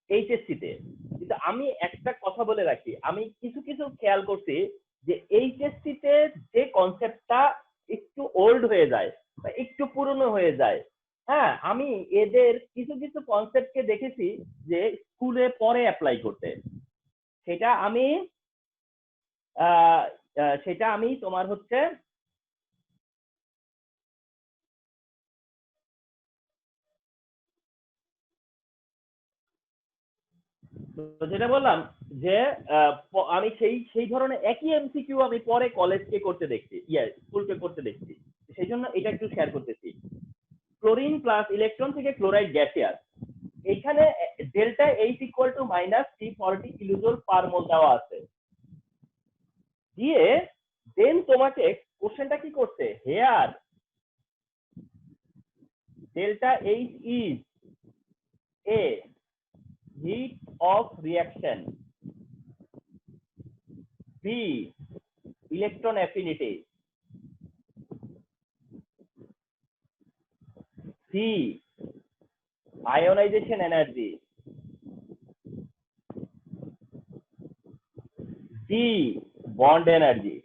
এইচএসসি তে। কিন্তু আমি একটা কথা বলে রাখি, আমি কিছু কিছু খেয়াল করছি যে এইচএসসি তে যে কনসেপ্টটা একটু ওল্ড হয়ে যায় বা একটু পুরনো হয়ে যায়। হ্যাঁ, আমি এদের কিছু কিছু কনসেপ্টকে দেখেছি যে স্কুলে পরে অ্যাপ্লাই করতে। সেটা আমি তোমার হচ্ছে তো যেটা বললাম যে আমি সেই ধরনের একই এমসিকিউ আমি পরে কলেজকে করতে দেখছি, স্কুলকে করতে দেখছি, সেই জন্য এটা একটু শেয়ার করতেছি। ক্লোরিন প্লাস ইলেকট্রন থেকে ক্লোরাইড গ্যাসিয়াস, এখানে delta H equal to minus 340 kilojoule per mole দেওয়া আছে, দিয়ে দেন তোমাকে কোশ্চেনটা কি করছে, here delta H is a heat of reaction, B electron affinity, C ionization energy, D bond energy।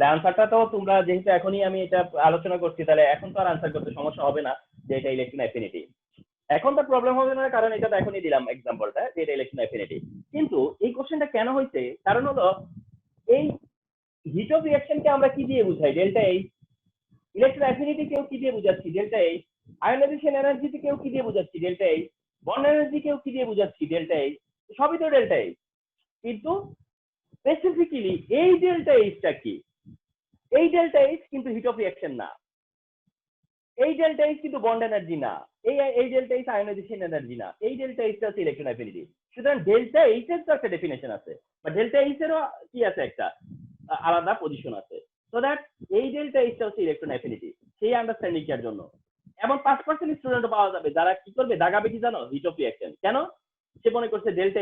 তাহলে আনসারটা তো তোমরা যেহেতু এখনই আমি এটা আলোচনা করছি, তাহলে এখন তো আর আনসার করতে সমস্যা হবে না যে এটা ইলেকট্রন অ্যাফিনিটি। এখন তো প্রবলেম হবে না, কারণ এটা তো এখনই দিলাম এক্সাম্পলটা যে এটা ইলেকট্রন অ্যাফিনিটি। কিন্তু এই কোশ্চেনটা কেন হয়েছে, কারণ হলো এই হিট অফ রিঅ্যাকশনকে আমরা কি দিয়ে বুঝাই, ডেল্টা এইচ। ইলেকট্রন অ্যাফিনিটি কেউ কি দিয়ে বুঝাচ্ছি, ডেল্টা এইচ। আয়োনাইজেশন এনার্জিতে কেউ কি দিয়ে বুঝাচ্ছি, ডেল্টা এইচ। বন্ড এনার্জি কেউ কি দিয়ে বুঝাচ্ছি, ডেল্টা এইচ। সবই তো ডেল্টা এইচ, কিন্তু স্পেসিফিক্যালি এই ডেল্টা এইচটা কি, এই ডেল্টা এইচ কিন্তু হিট অফ রিঅ্যাকশন না, এই ডেল্টা এইচ কিন্তু বন্ড এনার্জি না, এই ডেল্টা এইচ আয়োনাইজেশন এনার্জি না, এই ডেল্টা এইচটা হচ্ছে ইলেকট্রন অ্যাফিনিটি। সুতরাং ডেল্টা এইচ এর তো একটা ডেফিনেশন আছে, বা ডেল্টা এইচ এরও কি আছে, একটা আলাদা পজিশন আছে। সো দ্যাট এই ডেল্টা এইচটা হচ্ছে ইলেকট্রন অ্যাফিনিটি, সেই আন্ডারস্ট্যান্ডিং এর জন্য। এবং 5% স্টুডেন্ট পাওয়া যাবে যারা কি করবে, দাগাবে কি জানো, হিট অফ রিঅ্যাকশন। কেন? সে মনে করছে ডেল্টা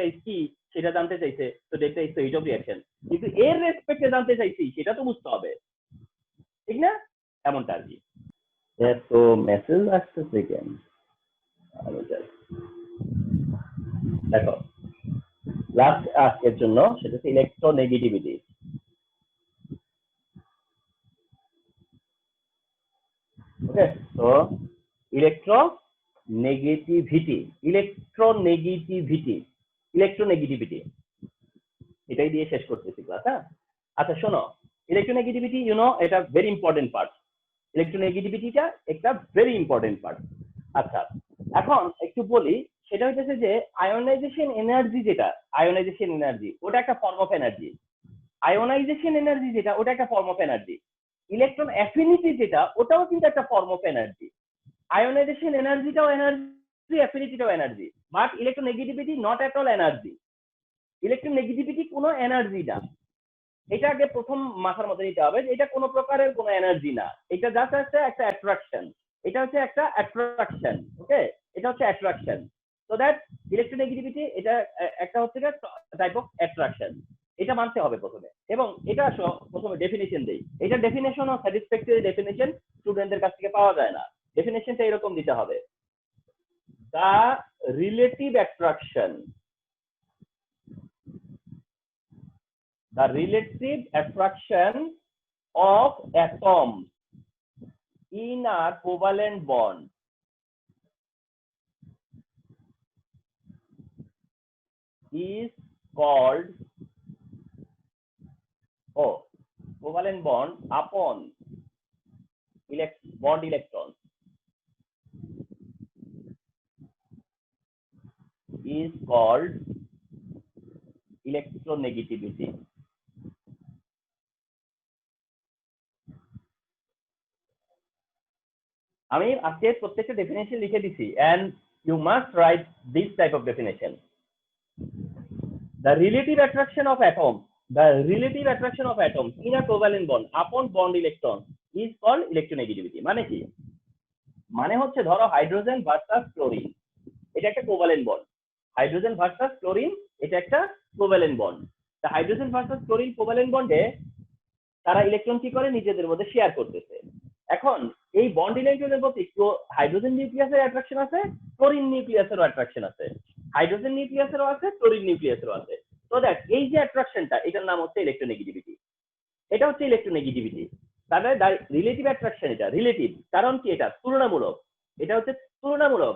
এইচ কি সেটা জানতে চাইছে, তো ডেল্টা এইচ তো হিট অফ রিঅ্যাকশন, কিন্তু এর রেসপেক্টে জানতে চাইছি সেটা তো বুঝতে হবে, ঠিক না? এমনটা আর কি। এত মেসেজ আসতেছে কেন? দেখো লাস্ট আজকের জন্য সেটা হচ্ছে ইলেকট্রোনেগেটিভিটি। ওকে, তো ইলেকট্রোনেগেটিভিটি এটাই দিয়ে শেষ করতেছি ক্লাস। হ্যাঁ, আচ্ছা শোনো, ইলেকট্রোনেগেটিভিটি এটা ভেরি ইম্পর্টেন্ট পার্ট। ইলেকট্রোনেগেটিভিটিটা একটা ভেরি ইম্পর্টেন্ট পার্ট। আচ্ছা, এখন একটু বলি, সেটা হচ্ছে যে আয়োনাইজেশন এনার্জি যেটা, আয়োনাইজেশন এনার্জি ওটা একটা form of energy. Ionization energy যেটা, ওটা একটা form of energy. Electron affinity যেটা, ওটাও কিন্তু একটা ফর্ম অফ এনার্জি। আয়োনাইজেশন এনার্জিটাও এনার্জি, অ্যাফিনিটিটাও energy, but electronegativity not at all energy. Electronegativity কোনো এনার্জি না, এটা আগে প্রথম মাথার মধ্যে নিতে হবে যে এটা কোনো প্রকারের কোনো এনার্জি না, এটা জাস্ট একটা অ্যাট্রাকশন। এটা হচ্ছে একটা অ্যাট্রাকশন। ওকে, এটা হচ্ছে অ্যাট্রাকশন। সো দ্যাট ইলেকট্রোনেগেটিভিটি এটা একটা হচ্ছে টাইপ অফ অ্যাট্রাকশন, এটা মানতে হবে প্রথমে। এবং এটা প্রথমে ডেফিনেশন দেই, এটা ডেফিনেশন ও স্যাটিসফ্যাক্টরি ডেফিনেশন স্টুডেন্টদের কাছ থেকে পাওয়া যায় না। ডেফিনেশনটা এরকম দিতে হবে, the relative attraction, the relative attraction of atoms in a covalent bond is called covalent bond upon bond electrons is called electronegativity. আমি আজকে প্রত্যেকটা ডেফিনেশন লিখে দিছি, and you must write this type of definition. The relative attraction of atoms in a covalent bond upon bond electron is called electronegativity. মানে কি? মানে হচ্ছে ধরো হাইড্রোজেন ভার্সাস ক্লোরিন, এটা একটা covalent bond. Hydrogen versus chlorine, এটা একটা কোভ্যালেন্ট বন্ড। তা হাইড্রোজেন ভার্সাস ক্লোরিন কোভ্যালেন্ট বন্ডে তারা ইলেকট্রন কি করে, নিজেদের মধ্যে শেয়ার করতেছে। এখন এই বন্ড ইলেকট্রনের প্রতি হাইড্রোজেন নিউক্লিয়াসের অ্যাট্রাকশন আছে, ক্লোরিন নিউক্লিয়াসেরও অ্যাট্রাকশন আছে, হাইড্রোজেন নিউক্লিয়াসেরও আছে, ক্লোরিন নিউক্লিয়াসেরও আছে। তো দেখ এই যে অ্যাট্রাকশনটা, এটার নাম হচ্ছে ইলেকট্রোনেগেটিভিটি। এটা হচ্ছে ইলেকট্রোনেগেটিভিটি। তাহলে রিলেটিভ অ্যাট্রাকশন, এটা রিলেটিভ, কারণ কি এটা তুলনামূলক, এটা হচ্ছে তুলনামূলক।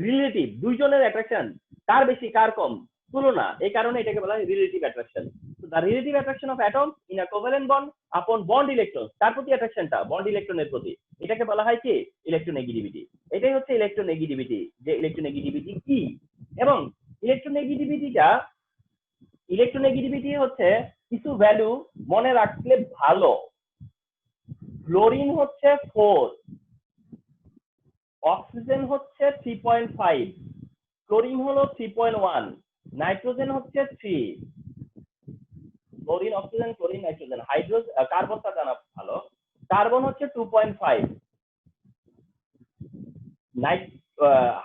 রিলেটিভ, দুইজনের অ্যাট্রাকশন, কার বেশি কার কম, তুলনা, এই কারণে এটাকে বলা হয় relative attraction. The relative attraction of atoms in a covalent bond আপন বন্ড ইলেকট্রন, তার প্রতি অ্যাট্রাকশনটা বন্ড ইলেকট্রনের প্রতি, এটাকে বলা হয় কি ইলেকট্রোনেগেটিভিটি। এটাই হচ্ছে ইলেকট্রোনেগেটিভিটি, যে ইলেকট্রোনেগেটিভিটি কি। এবং ইলেকট্রোনেগেটিভিটি হচ্ছে কিছু ভ্যালু মনে রাখলে ভালো। ক্লোরিন হচ্ছে 4, অক্সিজেন হচ্ছে 3.5, ক্লোরিন হলো 3.1, নাইট্রোজেন হচ্ছে 3, ক্লোরিন অক্সিজেন ক্লোরিন নাইট্রোজেন, কার্বনটা জানা ভালো, কার্বন হচ্ছে 2.5,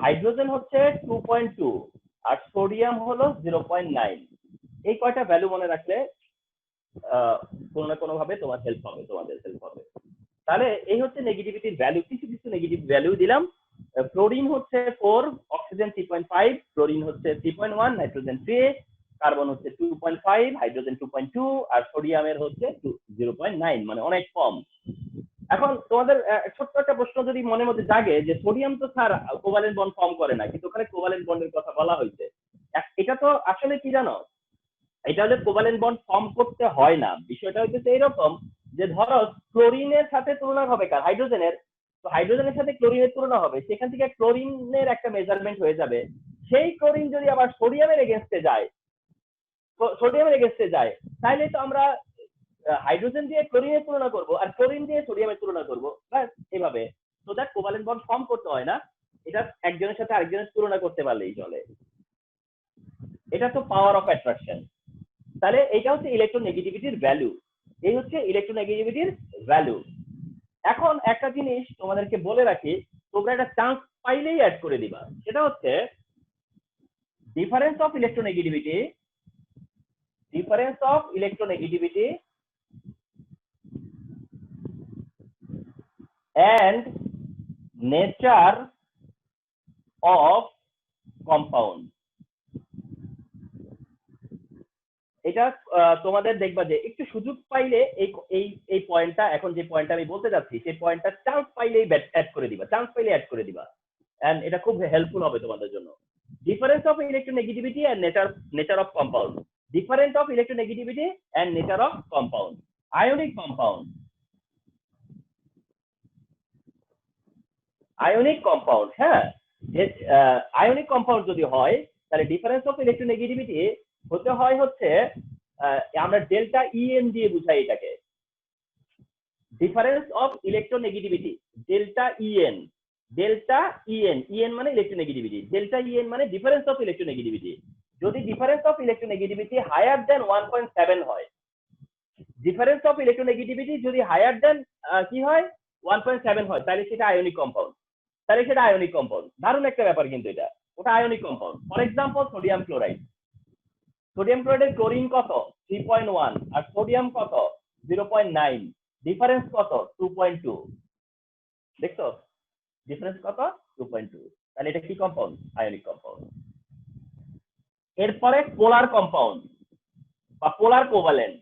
হাইড্রোজেন হচ্ছে 2.2, আর সোডিয়াম হলো 0.9। এই কয়টা ভ্যালু মনে রাখলে কোনো না কোনো ভাবে তোমার তোমাদের হেল্প হবে। তাহলে এই হচ্ছে নেগেটিভিটির ভ্যালু, কিছু কিছু নেগেটিভ ভ্যালু দিলাম। ক্লোরিন হচ্ছে 4, অক্সিজেন 3.5, ক্লোরিন হচ্ছে 3.1, নাইট্রোজেন 3, কার্বন হচ্ছে 2.5, হাইড্রোজেন 2.2, আর সোডিয়ামের হচ্ছে 0.9, মানে অনেক কম। এখন তোমাদের ছোট্ট একটা প্রশ্ন যদি মনের মধ্যে জাগে যে সোডিয়াম তো স্যার কোভালেন্ট বন্ড ফর্ম করে না, কিন্তু ওখানে কোভালেন্ট বন্ডের কথা বলা হয়েছে। এটা তো আসলে কি জানো, এটা হচ্ছে কোভালেন্ট বন্ড ফর্ম করতে হয় না। বিষয়টা হচ্ছে এইরকম যে ধরো ক্লোরিনের সাথে তুলনা হবে কার, হাইড্রোজেনের, তো হাইড্রোজেনের সাথে ক্লোরিনের তুলনা হবে, সেখান থেকে ক্লোরিনের একটা মেজারমেন্ট হয়ে যাবে। সেই ক্লোরিন যদি আবার সোডিয়ামের এগেনস্টে যায়, তাইলে তো আমরা হাইড্রোজেন দিয়ে ক্লোরিনের তুলনা করব, আর ক্লোরিন দিয়ে সোডিয়ামের তুলনা করব, ব্যাস এভাবে। তো দ্যাট কোভালেন্ট বন্ড ফর্ম করতে হয় না, এটা একজনের সাথে আরেকজনের তুলনা করতে পারলেই চলে। এটা তো পাওয়ার অফ অ্যাট্রাকশন। তাহলে এটা হচ্ছে ইলেকট্রোনেগেটিভিটির ভ্যালু। এই হচ্ছে ইলেকট্রোনেগেটিভিটির ভ্যালু। এখন একটা জিনিস তোমাদেরকে বলে রাখি, তোমরা একটা চান্স পাইলেই অ্যাড করে দিবা, সেটা হচ্ছে difference of electronegativity and nature of compound। এটা তোমাদের দেখবা যে একটু সুযোগ পাইলে এই পয়েন্টটা, এখন যে পয়েন্টটা আমি বলতে যাচ্ছি, সেই পয়েন্টটা চান্স পাইলেই অ্যাড করে দিবা, এন্ড এটা খুব হেল্পফুল হবে তোমাদের জন্য। Difference of electronegativity and nature of compound. Difference of electronegativity and nature of compound. Ionic compound, হ্যাঁ, আয়নিক কম্পাউন্ড যদি হয় তাহলে ডিফারেন্স অফ ইলেকট্রোনেগেটিভিটি হতে হয় হচ্ছে, আমরা ডেল্টা ইএন দিয়ে বুঝাই এটাকে। Difference of electronegativity delta EN মানে ইলেকট্রোনেগেটিভিটি, ডেল্টা ইএন মানে ডিফারেন্স অফ ইলেকট্রোনেগেটিভিটি। যদি difference of electronegativity higher than 1.7 হয়, ডিফারেন্স অফ ইলেকট্রোনেগেটিভিটি যদি হায়ার দেন কি হয় 1.7 হয়, তাহলে সেটা আয়নিক কম্পাউন্ড। দারুণ একটা ব্যাপার কিন্তু এটা, ওটা ionic compound. For example sodium ক্লোরাইডের ক্লোরিন কত 3.1, আর সোডিয়াম কত 0.9, ডিফারেন্স কত 2.2। দেখছো ডিফারেন্স কত 2.2, তাহলে এটা কি কম্পাউন্ড? Ionic compound. এরপরে পোলার কম্পাউন্ড বা পোলার কোভালেন্ট।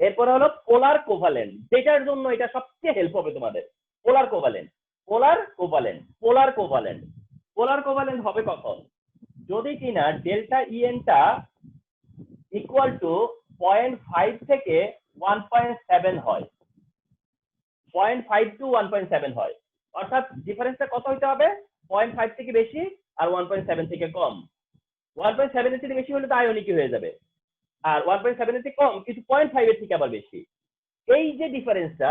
এরপরে হলো পোলার কোভালেন্ট, যেটার জন্য এটা সবচেয়ে হেল্প হবে তোমাদের। পোলার কোভালেন্ট হবে কখন? যদি কিনা ডেল্টা ইএনটা ইকুয়াল টু 0.5 থেকে 1.7 হয়, 0.5 to 1.7 হয়, অর্থাৎ ডিফারেন্সটা কত হইতে হবে? 0.5 থেকে বেশি আর 1.7 থেকে কম। 1.7 এর থেকে বেশি হলে তো আয়নিক হয়ে যাবে, আর 1.7 এর থেকে কম কিন্তু 0.5 এর থেকে আবার বেশি। এই যে ডিফারেন্সটা,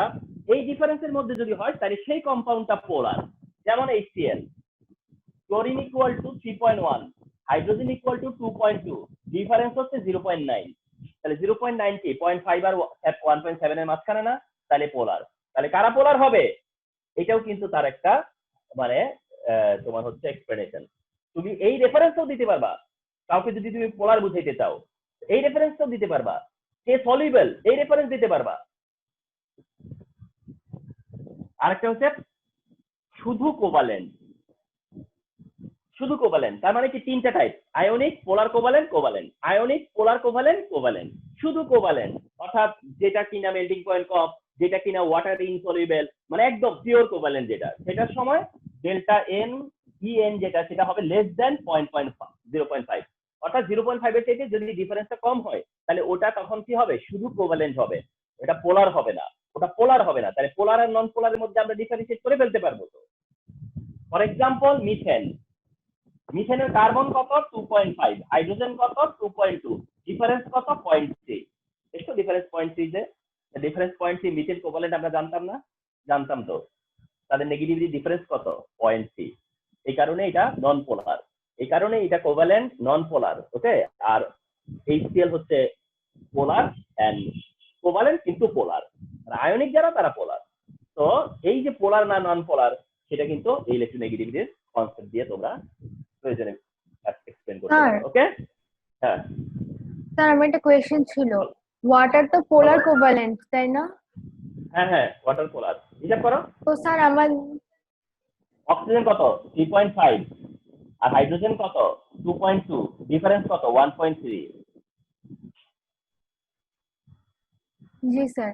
এই ডিফারেন্সের মধ্যে যদি হয় তাহলে সেই কম্পাউন্ডটা পোলার। যেমন HCl, chlorine equal to 3.1, hydrogen equal to 2.2, difference হচ্ছে 0.9। তাহলে 0.9 কি 0.5 আর 1.7 এর মাঝখানে না? তাহলে পোলার। তাহলে কারা পোলার হবে? এটাও কিন্তু তার একটা মানে তোমার হচ্ছে এক্সপ্লেনেশন। তুমি এই রেফারেন্সও দিতে পারবা, কাউকে যদি তুমি পোলার বুঝাইতে চাও এই রেফারেন্সও দিতে পারবা, কে সলিউবল এই রেফারেন্স দিতে পারবা। আরেকটা হচ্ছে শুধু কোভালেন্ট, তার মানে কি তিনটা টাইপ: আয়নিক, পোলার কোভালেন্ট, আয়নিক, পোলার কোভালেন্ট, শুধু কোভালেন্ট, অর্থাৎ যেটা কিনা মেল্টিং পয়েন্ট কম, যেটা কিনা ওয়াটার ইনসলিউবল, মানে একদম পিওর কোভালেন্ট যেটা, সেটার সময় ডেল্টা এন ইএন যেটা সেটা হবে লেস দেন 0.5, অর্থাৎ 0.5 এর থেকে যদি ডিফারেন্সটা কম হয় তাহলে ওটা তখন কি হবে? শুধু কোভালেন্ট হবে, এটা পোলার হবে না। ওটা পোলার হবে না, তাহলে পোলার আর নন পোলারের মধ্যে আমরা ডিফারেন্সিয়েট করে ফেলতে পারবো তো। ফর এক্সাম্পল মিথেন, মিথেনের কার্বন কত 2.5, হাইড্রোজেন কত 2.2, ডিফারেন্স কত 0.3। একটু ডিফারেন্স 0.3, যে ডিফারেন্স 0.3 মিথেন কোভালেন্ট আমরা জানতাম না, জানতাম তো, তাদের নেগেটিভিটি ডিফারেন্স কত 0.3, এই কারণে এটা নন পোলার, এই কারণে এটা কোভালেন্ট নন পোলার। ওকে, আর HCl হচ্ছে পোলার এন্ড কোভালেন্ট কিন্তু পোলার, আয়নিক যারা তারা পোলার। তো এই যে পোলার না নন পোলার সেটা কিন্তু এই ইলেকট্রোনেগেটিভিটির কনসেপ্ট দিয়ে তোমরা প্রয়োজনে এক্সপ্লেন করতে পারো। ওকে, হ্যাঁ স্যার আমার একটা কোয়েশ্চেন ছিল, ওয়াটার তো পোলার কোভ্যালেন্ট তাই না? হ্যাঁ হ্যাঁ, ওয়াটার পোলার। হিসাব করো, তো স্যার আমার অক্সিজেন কত 3.5 আর হাইড্রোজেন কত 2.2, ডিফারেন্স কত 1.3। জি স্যার।